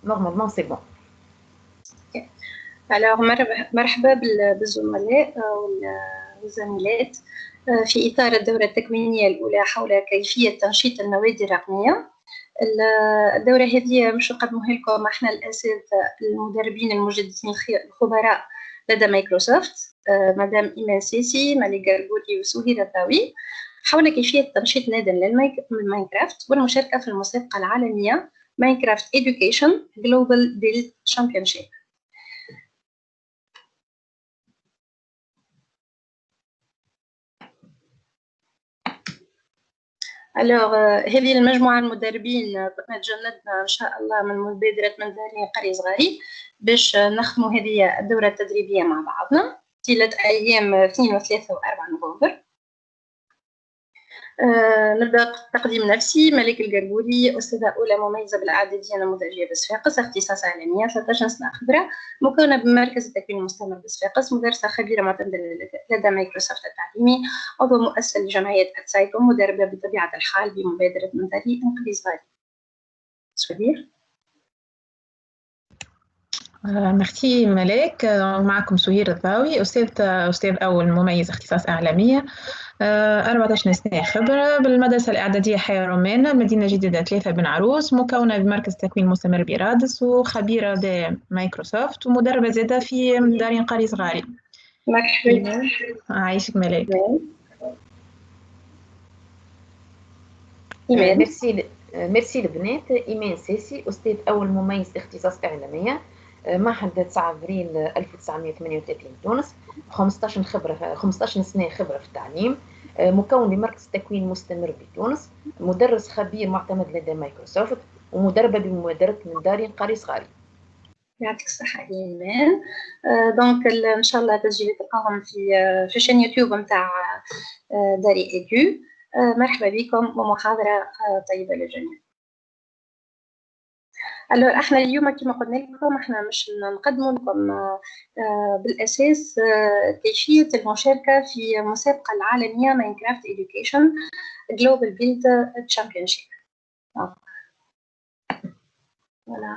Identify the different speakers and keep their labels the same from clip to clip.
Speaker 1: نورمالمون سي بون.
Speaker 2: Alors مرحبا بالزملاء والزميلات في إطار الدورة التكوينية الأولى حول كيفية تنشيط النوادي الرقمية. الدورة هذه مش نقدموها لكم احنا الأساتذة المدربين المجددين الخبراء لدى مايكروسوفت، مدام إيمان سيسي، مالك قرقودي وسهير الضاوي، حول كيفية تنشيط نادي للماينكرافت والمشاركة في المسابقة العالمية ماينكرافت Education Global Build Championship. هذه المجموعة المدربين تجندنا إن شاء الله من مبادرة من دارين قرية صغاري باش نخدموا هذه الدورة التدريبية مع بعضنا طيلة أيام 2 و 3 و 4 نوفمبر. نبدأ تقديم نفسي. ملك القرقودي، أستاذة أولى مميزة بالإعدادية النموذجية بصفاقس، اختصاص عالمية، 13 سنة خبرة، مكونة بمركز التكوين المستمر بصفاقس، مدرسة خبيرة معتمدة لدى مايكروسوفت التعليمي، عضو مؤسسة لجمعية أتسايكوم، مدربة بطبيعة الحال بمبادرة منتهي إنقاذ صغير. سهير.
Speaker 3: ميرسي ملاك. معكم سهير الضاوي، أستاذ أول مميز اختصاص إعلامية، 14 سنة خبرة بالمدرسة الإعدادية حي رومان، مدينة جديدة 3 بن عروس، مكونة بمركز التكوين المستمر برادس، وخبيرة بمايكروسوفت، ومدربة زادة في دارين قرية صغاري.
Speaker 2: مرحبا.
Speaker 3: عايشك ملاك.
Speaker 1: ميرسي البنات. إيمان سيسي، أستاذ أول مميز اختصاص إعلامية، معهد 9 أبريل 1938 تونس، 15 سنة خبرة في التعليم، مكون بمركز التكوين المستمر بتونس، مدرس خبير معتمد لدى مايكروسوفت، ومدربة بمبادرة من دارين قرية صغاري.
Speaker 2: يعطيك الصحة إيمان. دونك إن شاء الله تسجيل تلقاهم في شان يوتيوب نتاع داري إيديو. مرحبا بكم ومحاضرة طيبة للجميع. alors احنا اليوم كما قلنا لكم احنا مش نقدموا لكم بالاساس كيفيه المشاركه في المسابقه العالميه ماينكرافت Education Global Build Championship. voilà.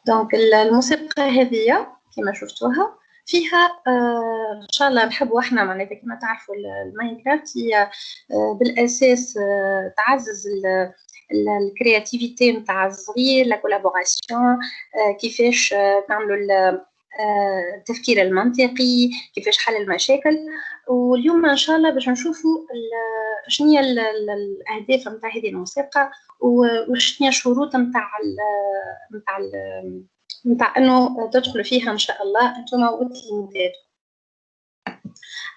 Speaker 2: دونك المسابقه هذه كما شفتوها فيها ان شاء الله نحبوا احنا معناتها كما تعرفوا الماينكرافت هي بالاساس تعزز الكرياتيفيتي نتاع الصغير، لا كولابوراسيون، كيفاش نعملوا التفكير المنطقي، كيفاش حل المشاكل. واليوم ان شاء الله باش نشوفوا شنو هي الاهداف نتاع هذه المسابقه وشنو هي الشروط نتاع انه تدخلوا فيها ان شاء الله انتم وتلميذاتكم.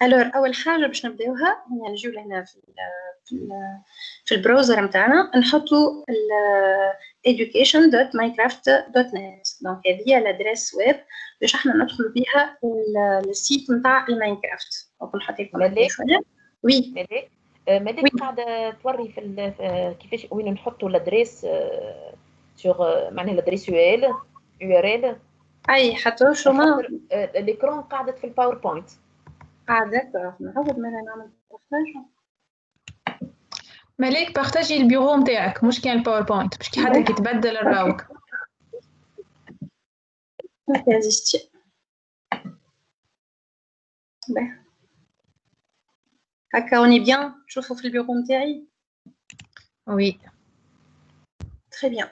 Speaker 2: alors اول حاجه باش نبداوها يعني نجيو لهنا في البراوزر نتاعنا نحطوا education.minecraft.net. دونك هذه هي الادريس ويب باش احنا ندخلوا بها السيت نتاع الماينكرافت. دونك نحط لكم شويه. وي
Speaker 1: مالك قاعده توري في كيفاش وين نحطوا الادريس سور معناها الادريس يو ار ال.
Speaker 2: اي حطوا شو ما
Speaker 1: الاكران قاعده في الباوربوينت.
Speaker 2: داكوغ نعاود مالا نعمل بارطاج.
Speaker 3: ملاك بارطاجي البيرو نتاعك مش كان الباوربوينت باش كي حتى كي تبدل نراوك.
Speaker 2: اوكي زيستي باهي هكا وني بيان. شوفوا في البيرو نتاعي.
Speaker 3: وي
Speaker 2: تري بيان.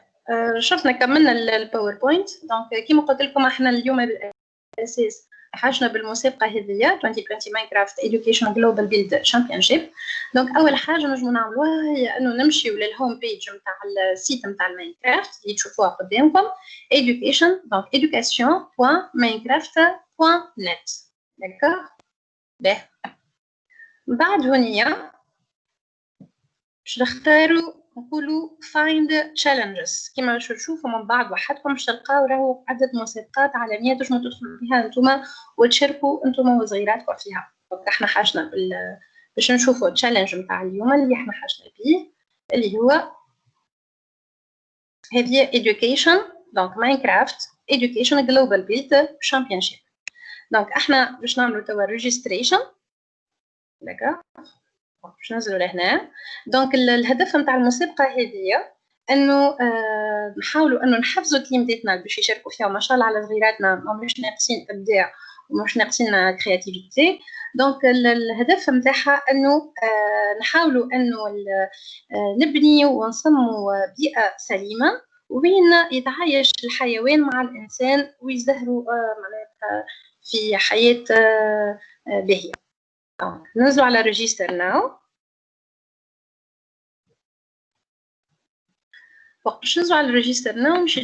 Speaker 2: شفنا كملنا الباوربوينت. دونك كيما قلت لكم احنا اليوم بالاساس حاجنا بالمسابقه هذه 2020 ماينكرافت Education Global Build Championship. دونك اول حاجه نجمو نعملوها هي انه نمشيو للهوم بيج نتاع السيت نتاع الماينكرافت اللي تشوفوها قدامكم education. دونك education.minecraft.net. داكوغ باهي. بعد هنيا باش نختاروا نقولوا find challenges. كما باش تشوفوا من بعد وحدكم باش تلقاو راهو عدة مسابقات عالمية تنجموا تدخلوا فيها انتوما وتشاركوا انتوما وصغيراتكم فيها. دونك احنا حاجنا باش نشوفوا التشالنج نتاع اليوم اللي احنا حاجنا بيه اللي هو هذه education. دونك ماينكرافت education global build championship. دونك احنا باش نعملوا توا registration. داكوغ باش ننزلوا لهنا. دونك الهدف نتاع المسابقه هذه انه نحاولوا انه نحفزوا تلاميذنا باش يشاركوا فيها، ما شاء الله على صغيراتنا مش ناقصين ابداع ومش ناقصين كرياتيفيتي. دونك الهدف نتاعها انه نحاولوا انه نبني ونصموا بيئه سليمه وين يتعايش الحيوان مع الانسان ويزدهروا معناتها في حياه باهيه. ننزلوا على ريجستر ناو. وقت باش ننزلوا على الريجستر ناو مش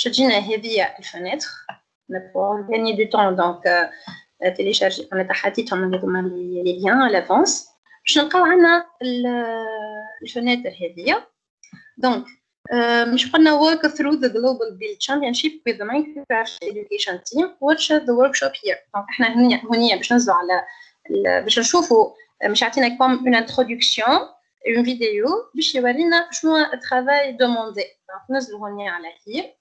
Speaker 2: تجينا هذه الفناتر pour gagner du temps. donc télécharger انا حطيتهم هذوما لي ليان على لافونس باش نلقاو عندنا الفناتر هذه. دونك مش قلنا work through the global build championship with the Minecraft education team watch the workshop here. دونك احنا هنيا باش ننزلوا على باش نشوفوا مش عطينا كوم اون انتروداكسيون اون فيديو باش يورينا شنو الترافاي دوموندي. دونك ننزلوا هنيا على هي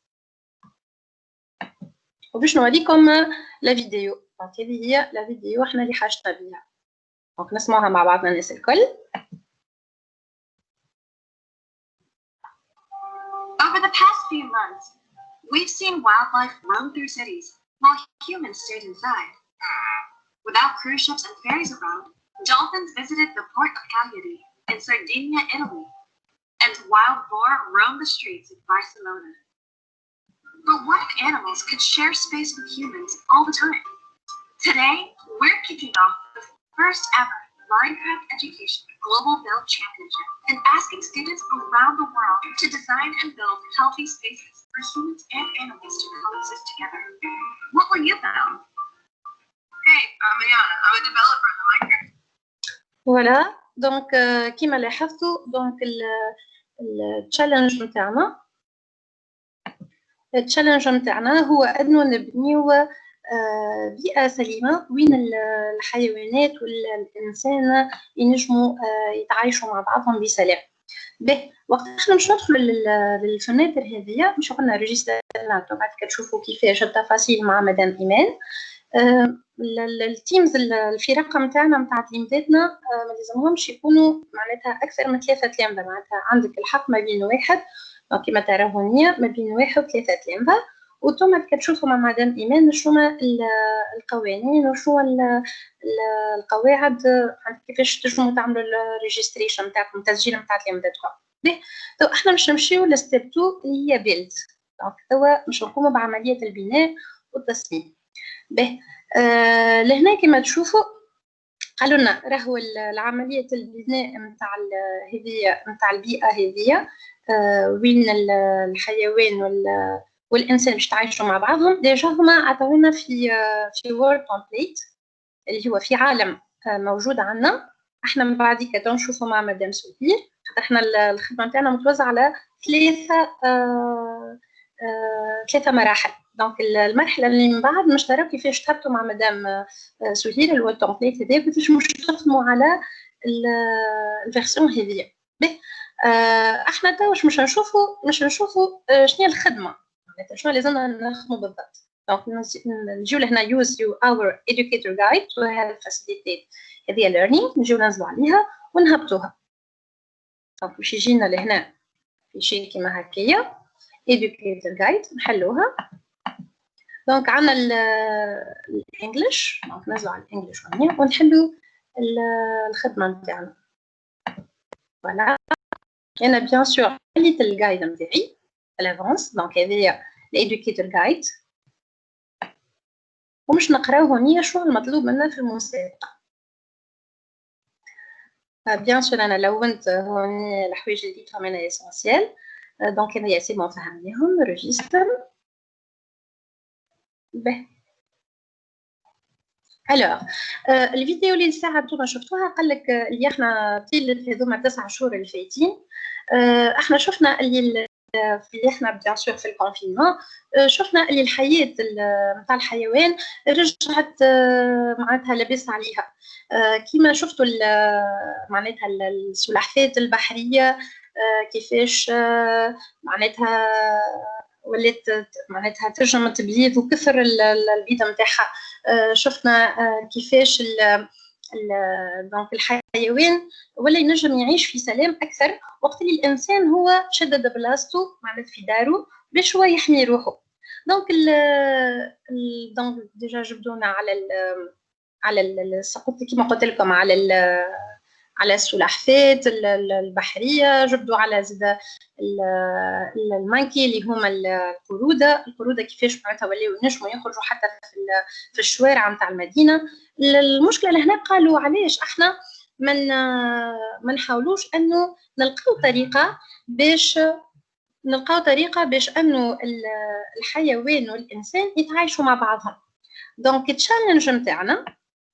Speaker 2: وباش نوريكم لا فيديو. دونك هذه هي لا فيديو احنا اللي حاجتنا بها. دونك نسمعوها مع بعضنا الناس الكل.
Speaker 4: Over the past few months, we've seen wildlife roam through cities while humans stayed inside. Without cruise ships and ferries around, dolphins visited the port of Cagliari in Sardinia, Italy, and wild boar roamed the streets of Barcelona. But what if animals could share space with humans all the time? Today, we're kicking off the first ever Minecraft Education Global Build Championship and asking students around the world to design and build healthy spaces for humans and animals to coexist together. What will you build? Hey, I'm Ayana. I'm a developer in the Minecraft.
Speaker 2: Voilà. Donc, كما لاحظتوا donc التشالنج نتاعنا هو انه نبنيو بيئه سليمه وين الحيوانات والانسان ينجموا يتعايشوا مع بعضهم بسلام. به وقت احنا مش ندخلوا للفناتر هذه مش قلنا ريجستر بعد كتشوفوا كيفاش التفاصيل مع مدام ايمان. التيمز الفرق نتاعنا نتاع تلاميذاتنا ما لازمهمش يكونوا معناتها اكثر من 3 تلامذه. معناتها عندك الحق ما بين واحد كما ترى هنا ما بين 1 و 3 تلامذه. وانتم كتشوفوا مع مدام ايمان شنو القوانين وشنو القواعد كيفاش تنجموا تعملوا الريجستريشن نتاعكم التسجيل نتاع تلامذتكم. تو احنا باش نمشيو لستيب 2 اللي هي بيلد. دونك توا باش نقوموا بعمليه البناء والتصميم. به لهنا كما تشوفوا قالوا لنا راهو العمليه البناء نتاع هذه نتاع البيئه هذه وين الحيوان والانسان باش يتعايشوا مع بعضهم. ديجا هما عطاونا في وورد تمبليت اللي هو في عالم موجود عندنا. احنا من بعد كده نشوفوا مع مدام سهير. احنا الخدمه نتاعنا متوزعه على 3 مراحل. دونك المرحله اللي من بعد مش نراو كيفاش تهبطوا مع مدام سهير اللي هو التمبليت هذا كيفاش مش تخدموا على الفيرسيون هذه. احنا تو مش نشوفوا شنو الخدمه معناتها شنو لازمنا نخدموا بالضبط. دونك نجيو لهنا use our educator guide to help facilitate هذه learning. نجيو ننزلوا عليها ونهبطوها. دونك باش يجينا لهنا في شيء كيما هكايا educator guide نحلوها. دونك عندنا الانجليش. دونك ننزلوا على الانجليش ونحلوا الخدمه نتاعنا. فوالا انا بيان سور حليت الجايد نتاعي الافونس. دونك هذه الادوكيتور جايد ومش نقراو هنيا شنو المطلوب منا في المسابقه. بيان سور انا لونت هوني الحوايج اللي ديتهم انا اسونسيال. دونك هذه سي بون فهمناهم ريجستر. به الوغ الفيديو اللي الساعه نتوما شفتوها قال لك اللي احنا طيله هذوما 9 شهور اللي فايتين احنا شفنا اللي في احنا بيان سور في الكونفينمون شفنا اللي الحياه نتاع الحيوان رجعت معناتها لاباس عليها. كيما شفتوا معناتها السلحفات البحريه كيفاش معناتها ولات معناتها تنجم تبيض وكثر البيضه نتاعها. شفنا كيفاش دونك الحيوان ولا ينجم يعيش في سلام اكثر وقت اللي الانسان هو شدد بلاصتو معناتها في داره باش هو يحمي روحه. دونك دونك ديجا جبدونا على السقوط كما قلت لكم على السلحفات البحريه، جبدوا على زاد المانكي اللي هما القروده كيفاش معناتها ولاو ينجموا يخرجوا حتى في الشوارع نتاع المدينه. المشكله لهنا قالوا علاش احنا ما نحاولوش انه نلقاو طريقه باش انه الحيوان والانسان يتعايشوا مع بعضهم. دونك التشالنج نتاعنا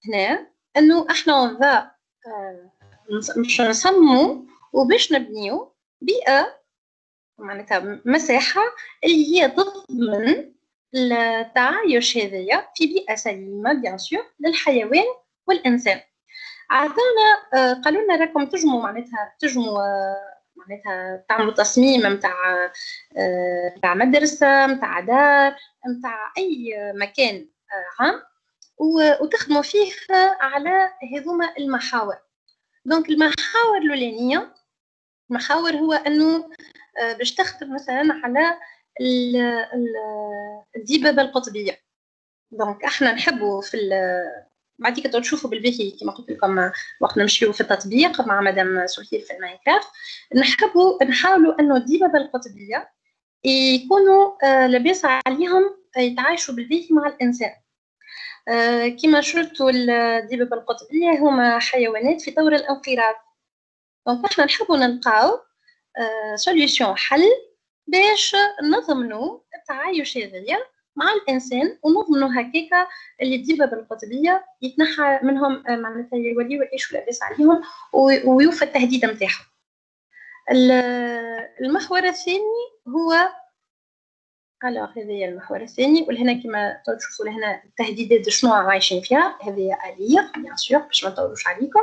Speaker 2: هنا انه احنا مش نصمموا وباش نبنيو بيئه معناتها مساحه اللي هي تضمن التعايش هذايا في بيئه سليمه بيان سور للحيوان والانسان. عطانا قالوا لنا راكم تجموا معناتها تعملوا تصميم نتاع مدرسه نتاع دار نتاع اي مكان عام وتخدموا فيه على هذوما المحاور. دونك المحاور الاولانيه هو انه باش تخدم مثلا على الدببه القطبيه. دونك احنا نحبوا بعديك تشوفوا بالباهي كما قلت لكم وقت نمشيو في التطبيق مع مدام سهير في الماينكرافت، نحاولوا انه الدببه القطبيه يكونوا لاباس عليهم يتعايشوا بالباهي مع الانسان. كما شفتوا الدببه القطبيه هما حيوانات في طور الانقراض. دونك احنا نحبوا نلقاو سوليوشن حل باش نضمنوا التعايش هذايا مع الانسان ونضمنوا هكاكا اللي الدببه القطبيه يتنحى منهم معناتها يوليو يعيشوا لاباس عليهم ويوفى التهديد نتاعهم. المحور الثاني هو هذا المحور الثاني، ولهنا كما تشوفوا لهنا التهديدات شنو عايشين فيها، هذه آلية بيان سور باش ما نطولوش عليكم.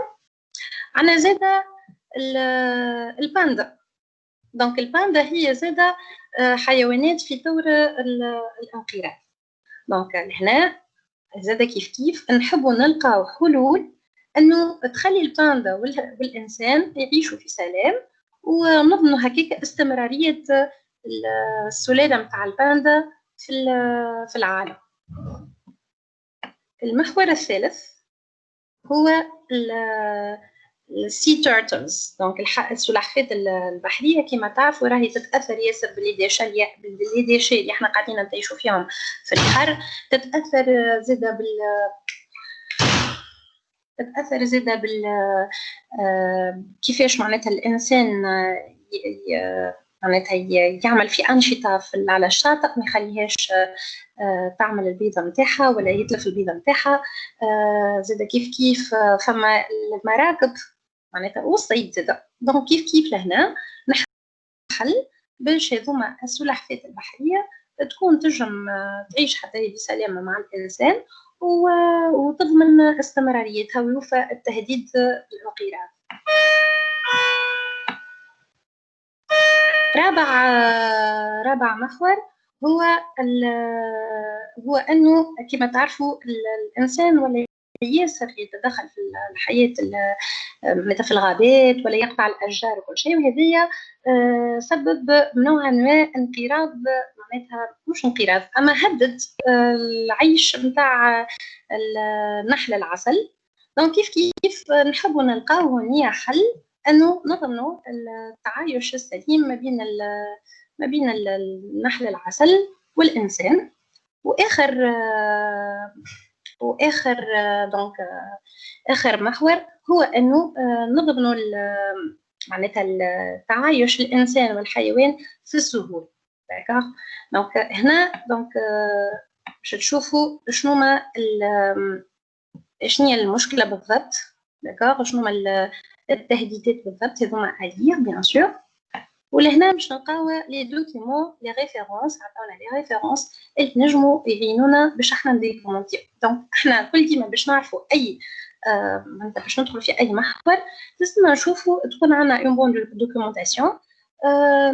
Speaker 2: عندنا زاده الباندا. دونك الباندا هي زاده حيوانات في طور الانقراض. دونك هنا زاده كيف نحبوا نلقاو حلول انه تخلي الباندا والانسان يعيشوا في سلام ونضمنوا هكاك استمراريه السلاله نتاع الباندا في العالم. المحور الثالث هو السي تيرتلز. دونك السلحفات البحريه كما تعرفوا راهي تتاثر ياسر بالليديشي اللي احنا قاعدين نعيشوا فيهم في البحر، تتاثر زاده كيفاش معناتها الانسان معناتها يعمل في انشطه على الشاطئ ما يخليهاش تعمل البيضه نتاعها ولا يتلف البيضه نتاعها. زاده كيف فما المراكب معناتها والصيد زاده. دونك كيف لهنا نحل باش هذوما السلحفات البحريه تكون تنجم تعيش حتى بسلامه مع الانسان وتضمن استمراريتها ويوفى التهديد بالانقراض. رابع محور هو انه كما تعرفوا الانسان ولا ياسر يتدخل في الحياه مثل في الغابات ولا يقطع الاشجار وكل شيء، وهذه سبب نوعا ما انقراض معناتها مش انقراض اما هدد العيش نتاع النحل العسل. دونك كيف نحبوا نلقاو هنا حل انه نضمنوا التعايش السليم ما بين النحل العسل والانسان. دونك اخر محور هو انه نضمنوا معناتها التعايش الانسان والحيوان في السهول. داكوغ. دونك هنا باش تشوفوا شنو هي المشكله بالضبط. داكوغ. شنو التهديدات بالضبط. هذوما آلية بيان سور. ولهنا باش نلقاو لي دوكيمون لي ريفيرونس. عطاونا لي ريفيرونس اللي نجموا يعينونا باش احنا نديكومونتيو. دونك احنا كل ديما باش نعرفوا اي معناتها باش ندخلوا في اي محور لازمنا نشوفوا تكون عندنا اون بون دوكيومونطاسيون،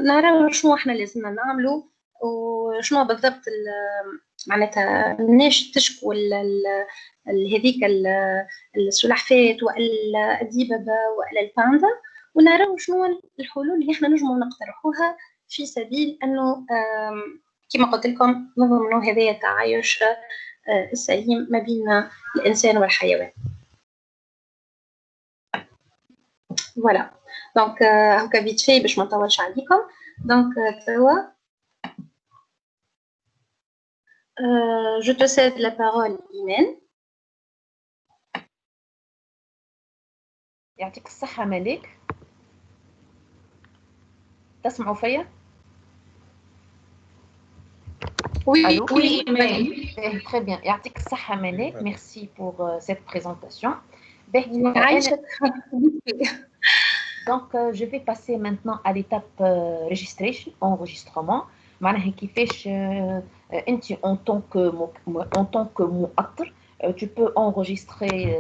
Speaker 2: نعرفوا شنو احنا لازمنا نعملوا وشنو بالضبط معناتها مناش تشكو هذيك السلحفاة ولا الديببة ولا الباندا، ونراو شنو الحلول اللي احنا نجمو نقترحوها في سبيل انه كما قلت لكم نضمنوا هذايا التعايش السليم ما بين الانسان والحيوان. فوالا دونك هكا فيت في باش ما نطولش عليكم. دونك توا je te cède la parole إيمان.
Speaker 1: يعطيك الصحة ملك. تسمعوا فيا؟
Speaker 2: Oui,
Speaker 3: oui,
Speaker 1: très bien. يعطيك الصحة ملك. Merci pour cette présentation. Donc, je vais passer maintenant à l'étape registration, enregistrement. معناها كيفاش انت en tant que مؤطر tu peux enregistrer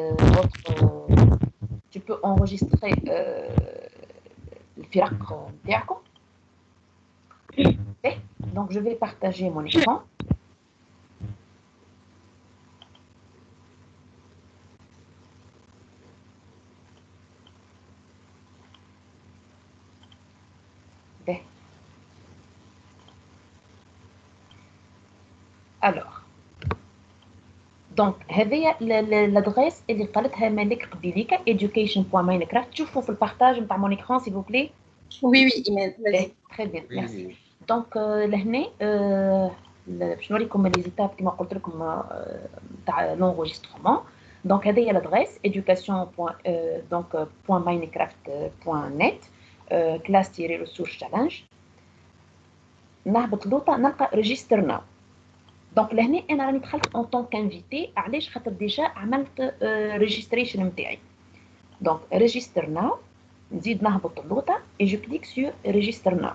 Speaker 1: tu peux enregistrer الفرق نتاعكم. Donc je vais partager mon écran. Alors دونك هذه l'adresse اللي قالتها مالك قبيليك education.minecraft. تشوفوا في البارتاج نتاع مون écran s'il vous plaît.
Speaker 2: Oui oui إيمان vas-y.
Speaker 1: Très bien merci. دونك لهنا باش نوريكم لي زيتاب كما قلت لكم تاع لونغوجيسترمون. دونك هذه l'adresse education.minecraft.net classe-resource challenge. نهبط لوطا نلقى register now. دونك لهنا انا راني دخلت اون طون كانفيتي. علاش؟ خاطر ديجا عملت ريجستريشن نتاعي. دونك ريجستر ناو، نزيد نهبط اللوطه اي جو كليك سور ريجستر ناو.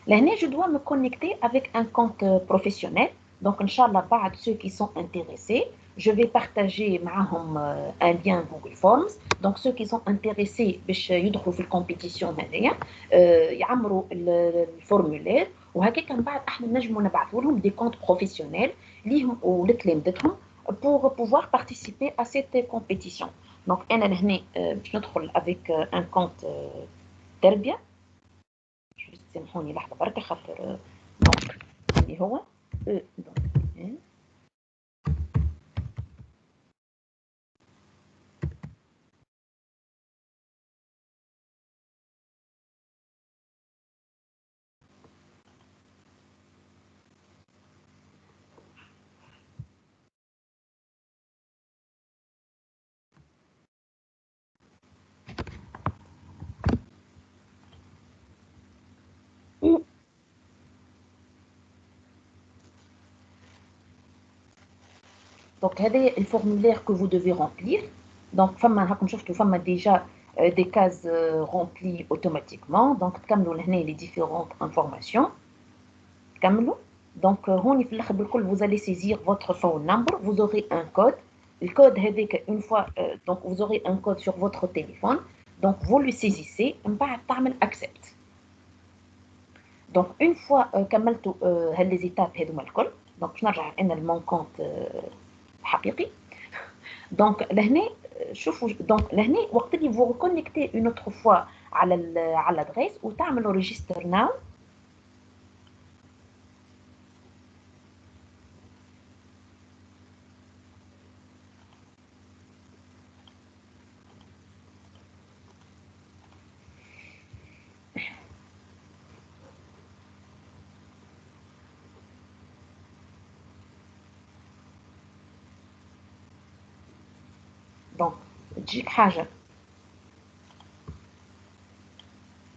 Speaker 1: لهنا جو دوا مو كونيكتي افيك ان كونت بروفيسيونيل. دونك ان شاء الله بعد سو كي سون انتريسي جو في بارطاجي معاهم ان لين جوجل فورمز. دونك سو كي سون انتريسي باش يدخلوا في الكومبيتيسيون هذيا يعمروا الفورمولير، وهكاك من بعد احنا نجموا نبعثوا لهم دي كونت بروفيسيونيل ليهم ولتلامذتهم pour pouvoir participer à cette compétition. Donc انا لهنا باش ندخل avec un compte تربيه. سامحوني لحظه برك خاطر دونك اللي هو دونك Donc, هذا الفورمulaire que vous devez remplir. Donc, فما هاكم شفتوا فما déjà des cases remplies automatiquement. Donc, تكملوا لهنا les différentes informations. تكملوا. Donc, هوني في الآخر بالكل vous allez saisir votre phone number. Vous aurez un code. Le code هذاك une fois donc vous aurez un code sur votre téléphone. Donc, vous le saisissez. من بعد تعمل accept. Donc, une fois كملتوا هال les étapes هذوما الكل. Donc, باش نرجع ان المون كونت حقيقي. دونك لهنا شوفوا دونك لهنا وقت اللي فو كونيكتي اون اوتر فوا على الادريس وتعملوا ريجستر ناو. دونك تجيك حاجة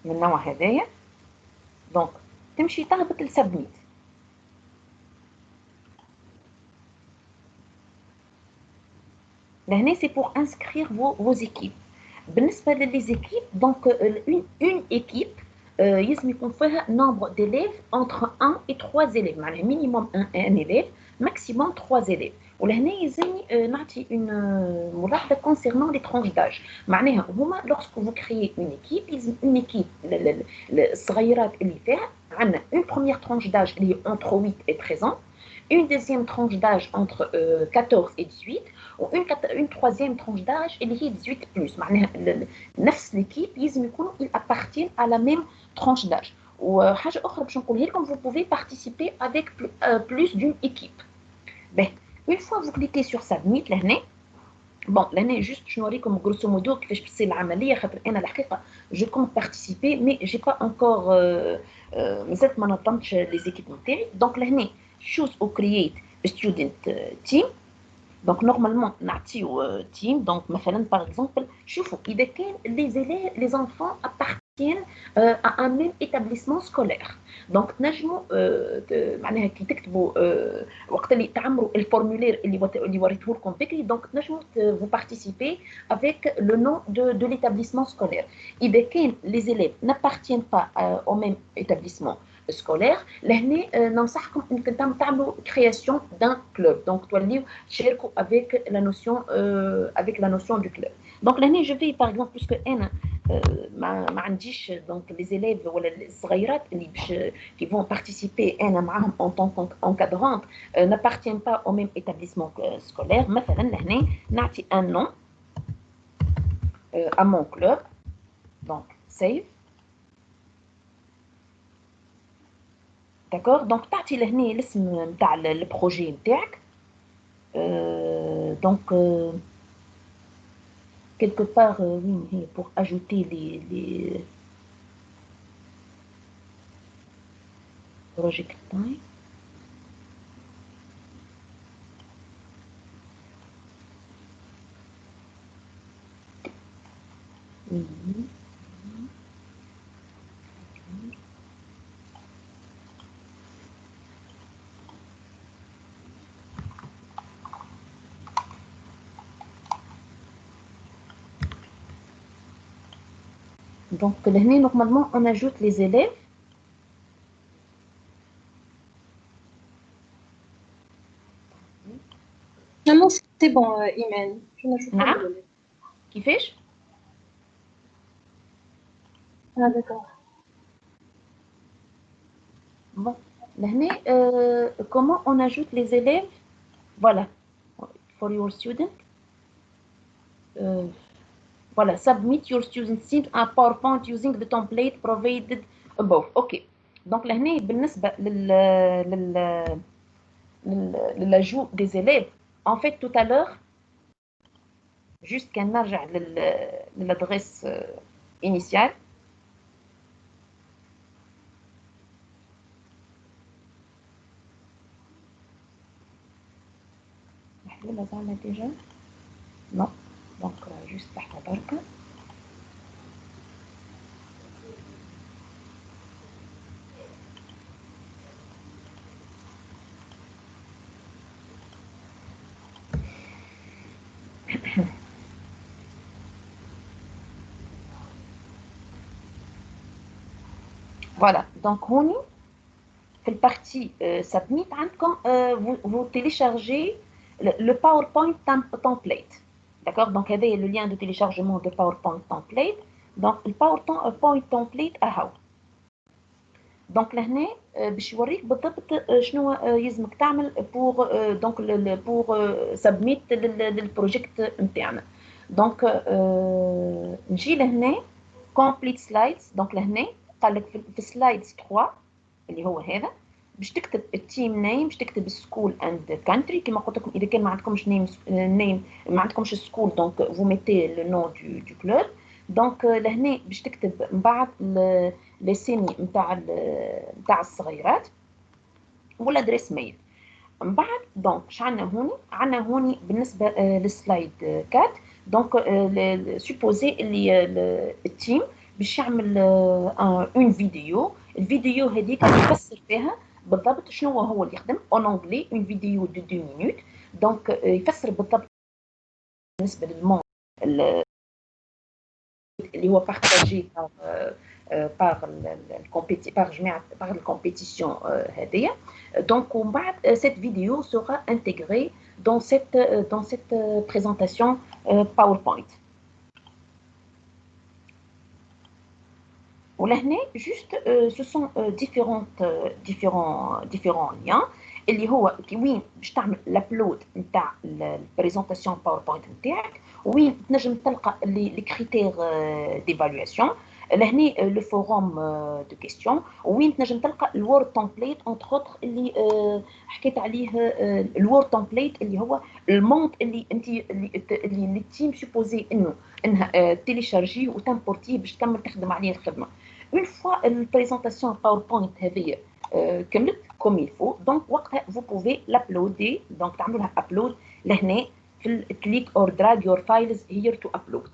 Speaker 1: من النوع هذايا. دونك تمشي تهبط لسبميت. لهنا سي بور انسكرير vos équipes. بالنسبة لليزيكيب دونك اون équipe يلزم يكون فيها nombre d'élèves entre 1 et 3 élèves. معناها minimum un élève maximum 3 élèves. ولهنا يلزمني نعطي اون ملاحظه كونسيرنون لي ترونش داج. معناها هما لوغسكو فو كريي اون ايكيب يلزم اون ايكيب الصغيرات اللي فيها عندنا اون بروميير ترونش داج اللي هي اونتر 8 اي 13 ans, une deuxième tranche d'âge entre 14 et 18 une troisième tranche d'âge اللي هي 18 plus. معناها نفس l'équipe يلزم يكونوا ils appartiennent à la même tranche d'âge. وحاجه اخرى باش نقولها لكم vous pouvez participer avec plus d'une équipe. Ben, une fois vous cliquez sur submit لهنا bon لهنا juste باش نوريكم grosso modo كيفاش تصير العمليه خاطر انا الحقيقه je compte participer mais j'ai pas encore مازلت ما نظمتش les équipes نتاعي. donc لهنا choose or create a student team. donc normalement نعطيو team. donc مثلا par exemple شوفوا اذا كان les enfants appartiennent à un même établissement scolaire. donc تنجموا معناها كي تكتبوا وقت اللي تعمروا الفورمولير اللي وريته لكم بكري donc تنجموا vous participer avec le nom de l'établissement scolaire. اذا كان les élèves n'appartiennent pas au même établissement scolaire لهنا ننصحكم انكم تعملوا création d'un club. donc توليو تشاركوا avec la notion du club. donc لهنا je vais par exemple puisque انا ما عنديش donc les élèves ولا الصغيرات اللي باش qui vont participer انا معاهم en tant qu'encadrante n'appartiennent pas au même établissement scolaire. مثلا لهنا نعطي un nom à mon club. donc save. d'accord. donc تعطي لهنا الاسم نتاع البروجي نتاعك. donc quelque part oui, pour ajouter les project time. donc لهنا normalement on ajoute les élèves.
Speaker 2: Non, c'est bon, Imen. Je n'ajoute pas
Speaker 1: نعم
Speaker 2: de données.
Speaker 1: كيفاش؟
Speaker 2: Ah, d'accord.
Speaker 1: bon لهنا comment on ajoute les élèves. voilà for your student. voilà submit your student team a PowerPoint using the template provided above. ok. donc لهنا بالنسبه l'ajout des élèves en fait tout à l'heure juste كان نرجع للادريس initiale. محلولة زعما déjà non donc juste تحت بركة. voilà donc هوني في البارتي submit عندكم vous téléchargez le PowerPoint template. d'accord. donc هذا le lien de téléchargement de PowerPoint template. donc le PowerPoint template اهو. donc لهنا باش يوريك بالضبط شنو يلزمك تعمل pour donc pour submit للبروجيكت نتاعنا. donc نجي لهنا complete slides. donc لهنا قال لك في slides 3 اللي هو هذا باش تكتب التيم نيم باش تكتب سكول اند كانتري كما قلت لكم. اذا كان ما عندكمش نيم ما عندكمش سكول دونك فو ميتي لو نو دو كلوب. دونك لهنا باش تكتب من بعد لي سيني نتاع الصغيرات والادريس ميل من بعد. دونك اش عندنا هوني؟ عندنا هوني بالنسبه للسلايد 4 دونك سوبوزي اللي التيم باش يعمل اون فيديو. الفيديو هذيك يفسر فيها بالضبط شنو هو اللي يخدم اون انجلي اون فيديو دو 2 مينوت. دونك يفسر بالضبط بالنسبه للمون اللي هو بارطاجي par جماعة par الكومبيتيشن هذيا. Donc ومن بعد cette vidéo sera intégrée dans cette présentation PowerPoint. ولهنا juste ce sont différents liens اللي هو وين باش تعمل الابلود نتاع البريزونطاسيون باوربوينت نتاعك، وين تنجم تلقى لي كريتير ديفالواسيون، لهنا لو فوروم دو كيستيون، وين تنجم تلقى الوورد تمبليت اونتر اوتر اللي حكيت عليه. الوورد تمبليت اللي هو المونت اللي انت اللي التيم سوبوزي انها تيليشارجيه وتمبورتيه باش تكمل تخدم عليه الخدمه. اون فوا البريزونطاسيون باوربوينت هذه كملت comme il faut, donc vous pouvez l'uploader, donc تعملوا لها upload لهنا في click or drag your files here to upload.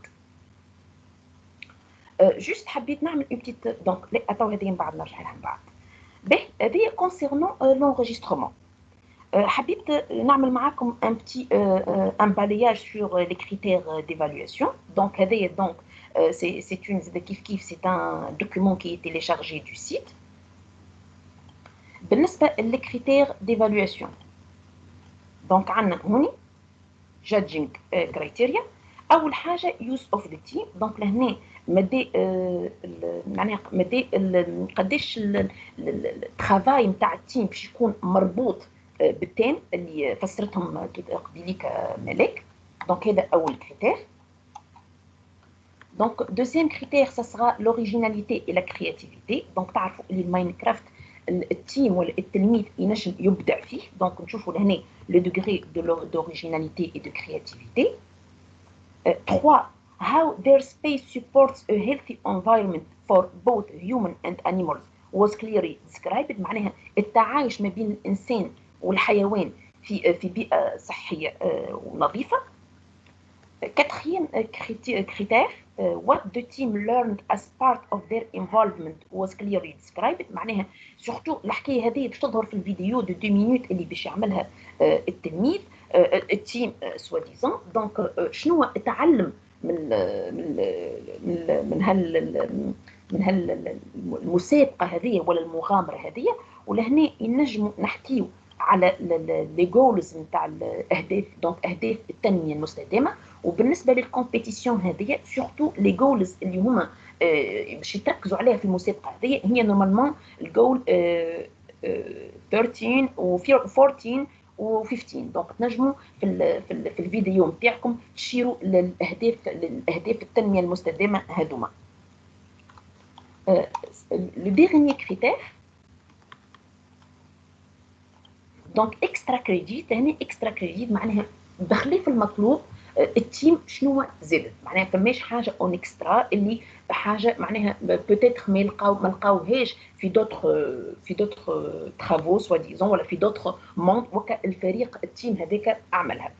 Speaker 1: juste حبيت نعمل une petite donc لا اتو هذه من بعد نرجع لها من بعد. باهي هذه concernant l'enregistrement. حبيت نعمل معاكم un petit un balayage sur les critères d'évaluation. donc هذه donc c'est une c'est un document qui est téléchargé du site. بالنسبة للكريتير ديفالواسيون دونك عندنا هوني جادجينغ كرايتيريا. أول حاجة يوز أوف ذا تيم، دونك لهنا مدى معناها مدى قداش الترافاي نتاع التيم باش يكون مربوط بالتيم اللي فسرتهم قبيليك ملاك. دونك هذا أول كريتير. دونك دوزيام كريتير ça sera l'originalité et la créativité. دونك تعرفوا اللي الماينكرافت التيم ولا التلميذ ينجم يبدع فيه. دونك نشوفوا لهنا لو دوغري d'originalité et de créativité. 3 how their space supports a healthy environment for both human and animals was clearly described. معناها التعايش ما بين الإنسان والحيوان في بيئة صحية ونظيفة. 4 critère what the team learned as part of their involvement was clearly described. معناها سورتو الحكايه هذه باش تظهر في الفيديو دو 2 مينوت اللي باش يعملها التلميذ التيم سوا ديزون. دونك شنو تعلم من المسابقه هذه ولا المغامره هذه. ولهنا ينجموا نحكيو على لي جولز نتاع الاهداف، دونك اهداف التنميه المستدامه. وبالنسبه للكومبيتيشن هذه سورتو لي جولز اللي هما باش يتركزوا عليها في المسابقه هذه هي نورمالمون الجول 13 و 14 و 15. دونك تنجموا في الفيديو نتاعكم تشيروا للاهداف التنميه المستدامه هذوما. لو ديرنيي كريتير دونك اكسترا كريديت. هنا اكسترا كريديت معناها بخلاف المطلوب التيم شنو زادت، معناها فماش حاجه اون اكسترا اللي حاجه معناها بوتيتر ما نلقاوهاش في دوتر ترافو سوا ديزون ولا في دوتر موند وكا الفريق التيم هذاك عملها.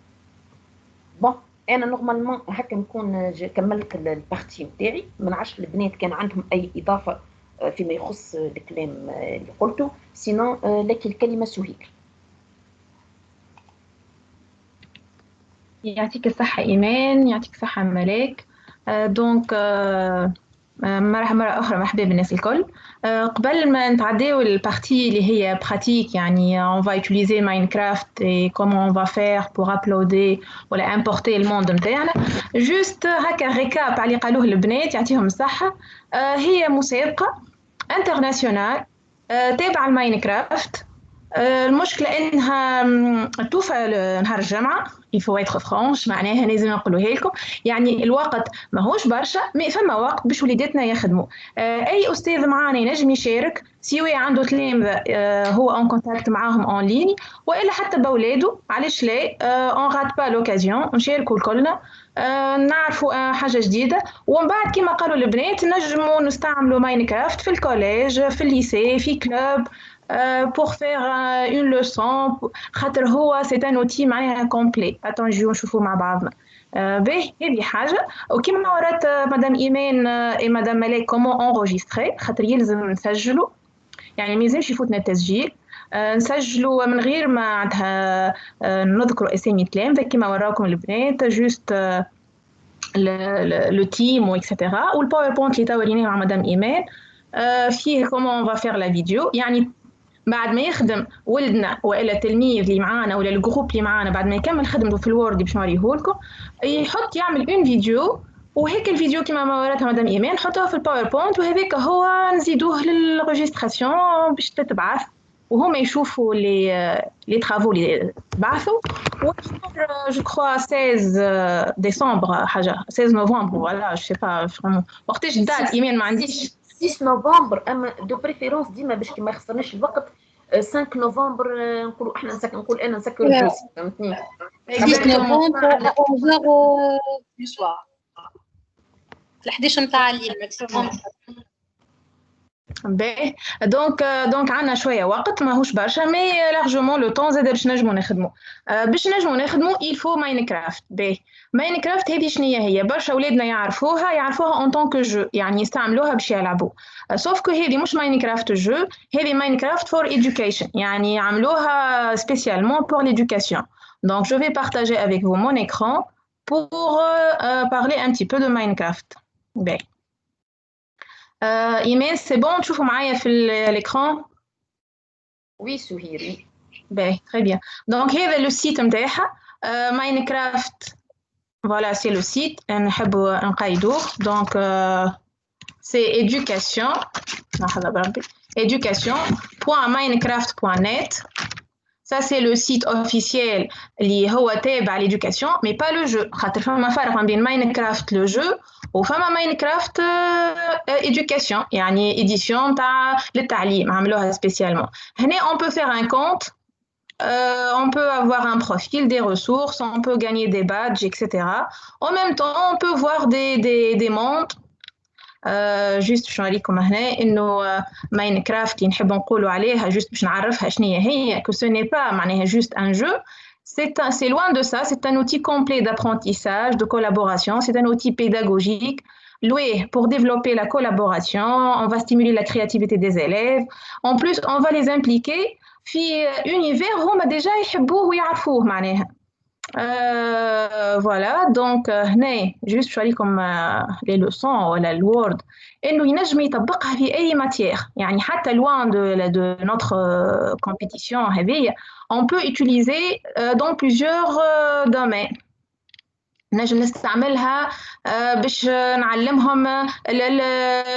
Speaker 1: بون انا نورمالمون هكا نكون كملت البارتي نتاعي. ما نعرفش البنات كان عندهم اي اضافه فيما يخص الكلام اللي قلته، سينون لك الكلمه سهير.
Speaker 3: يعطيك الصحة إيمان، يعطيك الصحة ملاك. دونك مرة أخرى مرحبا بالناس الكل. قبل ما نتعداو البارتي اللي هي براتيك، يعني on va utiliser Minecraft et comment on va faire pour uploader ولا importer الموند نتاعنا. جوست هكا ريكاب على اللي قالوه البنات يعطيهم الصحة. هي مسابقة انترناسيونال تابعة الماينكرافت. المشكلة إنها توفى نهار الجمعة. il faut être franche، معناها لازم نقولوها لكم، يعني الوقت ماهوش برشا، مي فما وقت باش وليداتنا يخدموا. أي أستاذ معانا ينجم يشارك، سواء عنده تلامذة هو اون كونتاكت معاهم اون ليني، وإلا حتى بأولاده، علاش لا اون غات با لوكازيون نشاركوا الكلنا، نعرفوا حاجة جديدة. ومن بعد كما قالوا البنات نجموا نستعملوا ماينكرافت في الكوليج، في الليسي، في كلوب pour faire une leçon. خاطر هو c'est un outil معناها complet. نجيو نشوفوا مع بعضنا. باهي هذه حاجة. وكما ورات مدام إيمان مدام ملاك كومون انغوجيستري، خاطر يلزم نسجلوا، يعني ما يلزمش يفوتنا التسجيل. نسجلوا من غير ما عندها نذكروا اسامي التلامذة كما وراكم البنات. جوست le team etc. ou le PowerPoint اللي تورينيه مع مدام إيمان فيه comment on va faire la vidéo. يعني بعد ما يخدم ولدنا والا التلميذ اللي معانا ولا الجروب اللي معانا بعد ما يكمل خدمته في الوورد باش نوريهولكم يحط يعمل اون فيديو وهيك الفيديو كما ما وراتها مدام ايمان نحطوها في الباوربوينت وهذاك هو نزيدوه للريجستراسيون باش تتبعث وهما يشوفوا لي ترافو اللي بعثوا جو كخوا 16 ديسمبر حاجه 16 نوفمبر ولا جو سي با فريمون وقتاش الدات ايمان ما عنديش
Speaker 1: 6 نوفمبر اما دو بريفيرونس ديما باش ما يخسرناش الوقت 5 نوفمبر نقولوا احنا نقول انا نسكر الدوسي فهمتني
Speaker 2: 6 نوفمبر 11 du soir ل 11 نتاع الليل ماكسيموم
Speaker 3: باهي دونك عندنا شويه وقت ماهوش برشا مي لارجومون لو طون زاد باش نجمو نخدمو يلفو ماينكرافت. باهي ماينكرافت هذه شنيا هي برشا ولادنا يعرفوها اون طونك جو يعني يستعملوها باش يلعبوا سوف كو هذه مش ماينكرافت جو هذه ماينكرافت فور ايدوكيشن يعني عملوها سبيسيالمون بور ليدوكاسيون. Donc je vais partager avec vous mon écran pour parler un petit peu de Minecraft. باهي إيمان سي بون تشوفوا معايا في الإكران؟
Speaker 1: وي سهيري.
Speaker 3: باهي تري بيان. دونك هذا لو سيت نتاعها ماينكرافت فوالا سي لو سيت نحبوا نقيدوه. دونك سي éducation لحظة بربي education.minecraft.net. Ça c'est le site officiel اللي هو تابع l'éducation mais pas le jeu خاطر فما فرق ما بين ماينكرافت لو جو وفما ماينكرافت éducation يعني édition تاع للتعليم عملوها spécialement. هنا on peut faire un compte on peut avoir un profil, des ressources, on peut gagner des badges, etc. En même temps, on peut voir des mondes. جوست باش نوريكم هنا انه ماينكرافت اللي نحب نقولوا عليها جوست باش نعرفها شنيا هي كو سو ني با معناها جوست ان جو c'est loin de ça, c'est un outil complet d'apprentissage, de collaboration, c'est un outil pédagogique loué pour développer la collaboration, on va stimuler la créativité des élèves, en plus on va les impliquer في univers هما déjà يحبوه ويعرفوه معناها. Voilà, donc هنا جوست باش نوريكم لي لوسون ولا الوورد انه ينجم يطبقها في اي ماتيير يعني حتى loin de notre compétition هذه on peut utiliser dans plusieurs domaines. نجم نستعملها باش نعلمهم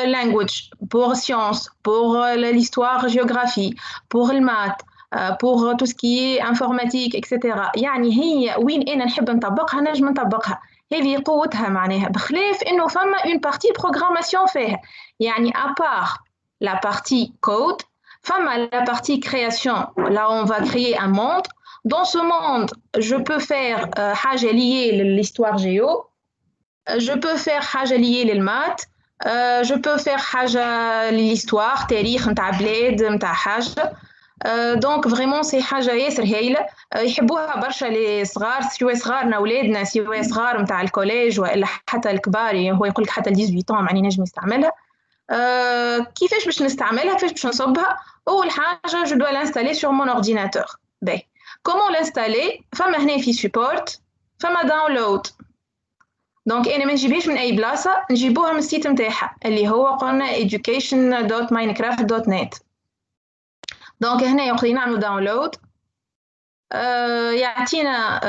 Speaker 3: language pour science, pour l'histoire, géographie, pour le maths, pour tout ce qui est informatique, etc. يعني هي وين أنا نحب نطبقها نجم نطبقها. هذه قوتها معناها بخلاف إنه فما une partie programmation فيها يعني à part la partie code فما la partie création là on va créer un monde. Dans ce monde je peux faire حاجة liée l'histoire géo, je peux faire حاجة liée للمات, je peux faire حاجة l'histoire تاريخ نتاع بلاد نتاع حاجة. دونك فريمون سي حاجه ياسر هايله يحبوها برشا لي صغار سواء صغارنا ولادنا سواء صغار نتاع الكوليج والا حتى الكبار هو يقول لك حتى 18 معني نجم يستعملها. كيفاش باش نستعملها كيفاش باش نصبها؟ اول حاجه جو دو لانستالي سور مون اورديناتور. باهي كومون لانستالي فما هنا في سبورت فما داونلود. دونك انا ما نجيبهاش من اي بلاصه نجيبوها من السيت نتاعها اللي هو قلنا education.minecraft.net. دونك هنا يقدر نعملوا داونلود يعطينا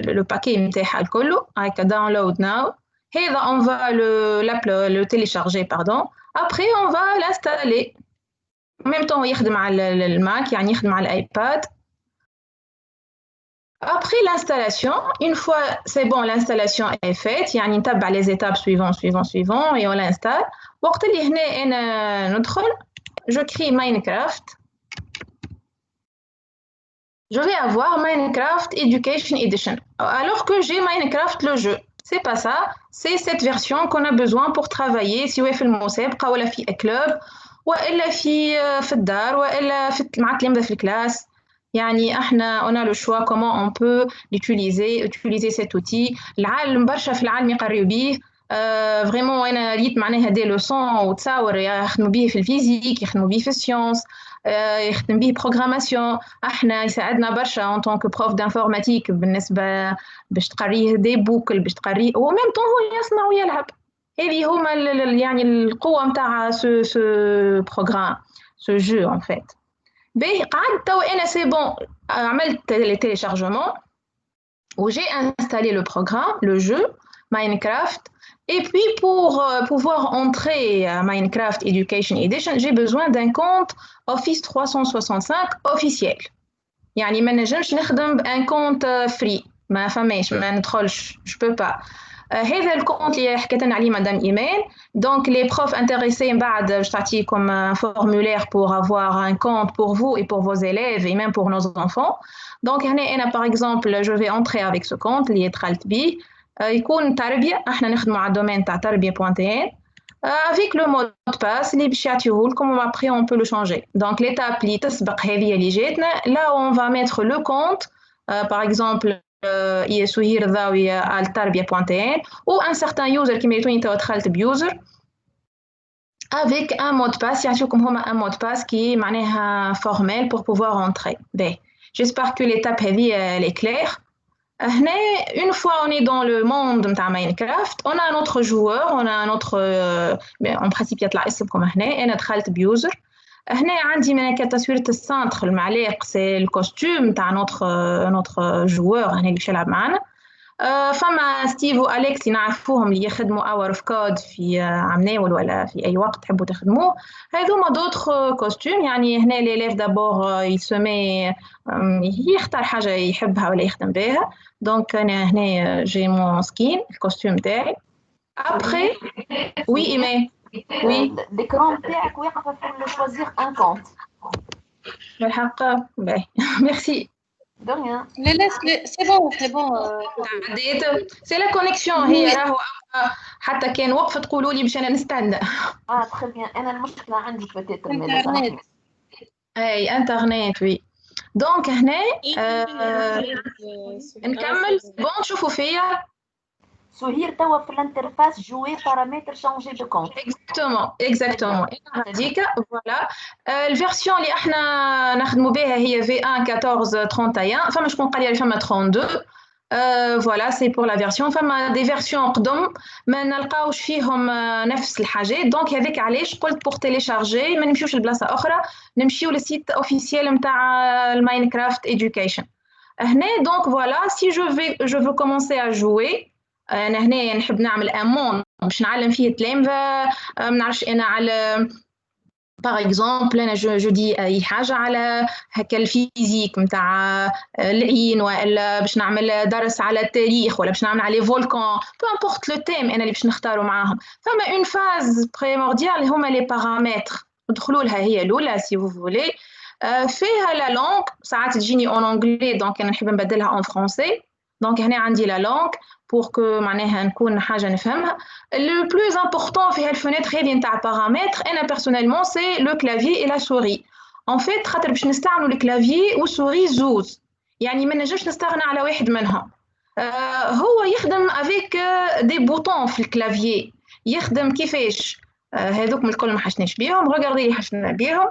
Speaker 3: لو باكي نتاعها الكل هكا داونلود ناو. هذا on va le télécharger pardon. Après on va l'installer. En même temps يخدم على الماك يعني يخدم على الايباد. Après l'installation, une fois c'est bon l'installation est faite يعني نتبع les étapes suivant et on l'installe. وقت اللي هنا أنا ندخل je crée Minecraft. Je vais avoir Minecraft Education Edition. Alors que j'ai Minecraft le jeu. C'est pas ça. C'est cette version qu'on a besoin pour travailler. Si في المسابقة ولا في club وإلا في الدار وإلا مع التلامذة في الكلاس. يعني احنا on a le choix comment on peut utiliser cet outil. العالم برشا في العالم يقريو بيه. فريمون انا ريت معناها دي لوسون وتصاور يخدموا بيه في الفيزيك يخدموا بيه في السيونس يخدم به بروغراماسيون. احنا يساعدنا برشا en tant que prof d'informatique بالنسبه باش تقريه دي بوكل باش تقريه وميم طون هو يصنع ويلعب. هذه هما يعني القوه نتاع سو بروغرام سو جو en fait. باهي قعدت تو انا سي بون عملت لي تيليشارجمون où j'ai installé le programme, le jeu Minecraft. Et puis pour pouvoir entrer à Minecraft Education Edition, j'ai besoin d'un compte Office 365 officiel. يعني ما نجمش نخدم بان كونت فري ما فماش ما ندخلش je peux pas. هذا الكونت اللي حكيت لنا عليه مدام ايمان. Donc les profs intéressés من بعد باش تعطيكم un formulaire pour avoir un compte pour vous et pour vos élèves et même pour nos enfants. Donc هنا انا par exemple je vais entrer avec ce compte اللي دخلت بيه. يكون تربيه احنا نخدموا على الدومين تاع تربيه.1 avec le mot de passe اللي باش يعطيوه لكم après on peut le changer. Donc l'étape اللي تسبق هذه اللي جاتنا là on va mettre le compte par exemple سهير الضاوية التربية.1 ou un certain user كيما يتوني توا دخلت بيوزر avec un mot de passe يعطيوكم هما un mot de passe qui معناها formel pour pouvoir entrer. باهي j'espère que l'étape هذه elle est claire. هنا une fois on est dans le monde نتاع Minecraft on a un autre joueur on a un autre en principe يطلع اسمكم هنا انا دخلت بيوزر. هنا عندي من تصويرة السنتر المعلق سي الكوستيم نتاع نوتر جوور هنا اللي باش يلعب معنا. فما ستيف واليكس اللي نعرفوهم اللي يخدموا اور اوف كود في عمناول ولا في اي وقت تحبوا تخدموه. هذوما دوطخ كوستيم يعني هنا ليليف دابور يسمي يختار حاجه يحبها ولا يخدم بها. دونك انا هنا جي مون سكين الكوستيم تاعي. ابخي وي ايمان وي
Speaker 1: l'écran تاعك واقفه pour choisir un compte.
Speaker 3: بالحق باهي ميرسي.
Speaker 1: De rien.
Speaker 2: C'est bon, c'est bon.
Speaker 3: تعديت سي لا كونيكسيون هي راهو حتى كان وقفت تقولوا لي باش انا نستنى.
Speaker 1: très bien. انا المشكله عندي peut-être
Speaker 2: انترنت.
Speaker 3: اي انترنت وي. دونك هنا نكمل بون تشوفوا فيا.
Speaker 1: سهير توا في الانترفاس جوي بارامتر شونجي دو كونت.
Speaker 3: اكزاكتومون هذيك فوالا. الفيرسيون اللي احنا نخدموا بها هي V1 14.31. فما شكون قال لي فما 32. فوالا سي بور لا فيرسيون. فما دي فيرسيون قدم ما نلقاوش فيهم نفس الحاجات. دونك هذيك علاش قلت بور تيليشارجي ما نمشيوش لبلاصه اخرى نمشيو للسيت اوفيسيال نتاع الماينكرافت ايدوكيشن. هنا دونك فوالا سي جو فو كومونسي ا جوي. انا هنا نحب نعمل امون باش نعلم فيه التلامذه. ما نعرفش انا على باغ اكزومبل انا جو دي اي حاجه على هكا الفيزيك نتاع العين ولا باش نعمل درس على التاريخ ولا باش نعمل على فولكان بو امبورط لو تيم انا اللي باش نختاروا معاهم. فما اون فاز بريمورديال هما لي بارامتر ندخلوا لها هي الاولى سي فو فولي. فيها لا لونغ ساعات تجيني اون انجلي دونك انا نحب نبدلها اون فرونسي. دونك هنا عندي لا لونغ pour que معناها نكون حاجه نفهمها. le plus important في هالفونيتر هذه نتاع بارامتر انا بيرسونيلمون سي لو كلافي et la souris. en fait خاطر باش نستعملوا الكلافي والسوري زوز يعني ما نجمش نستغنى على واحد منهم. هو يخدم avec des boutons في الكلافي. يخدم كيفاش هذوك من الكل ما حشناش بيهم. ريغاردي اللي حشنا بيهم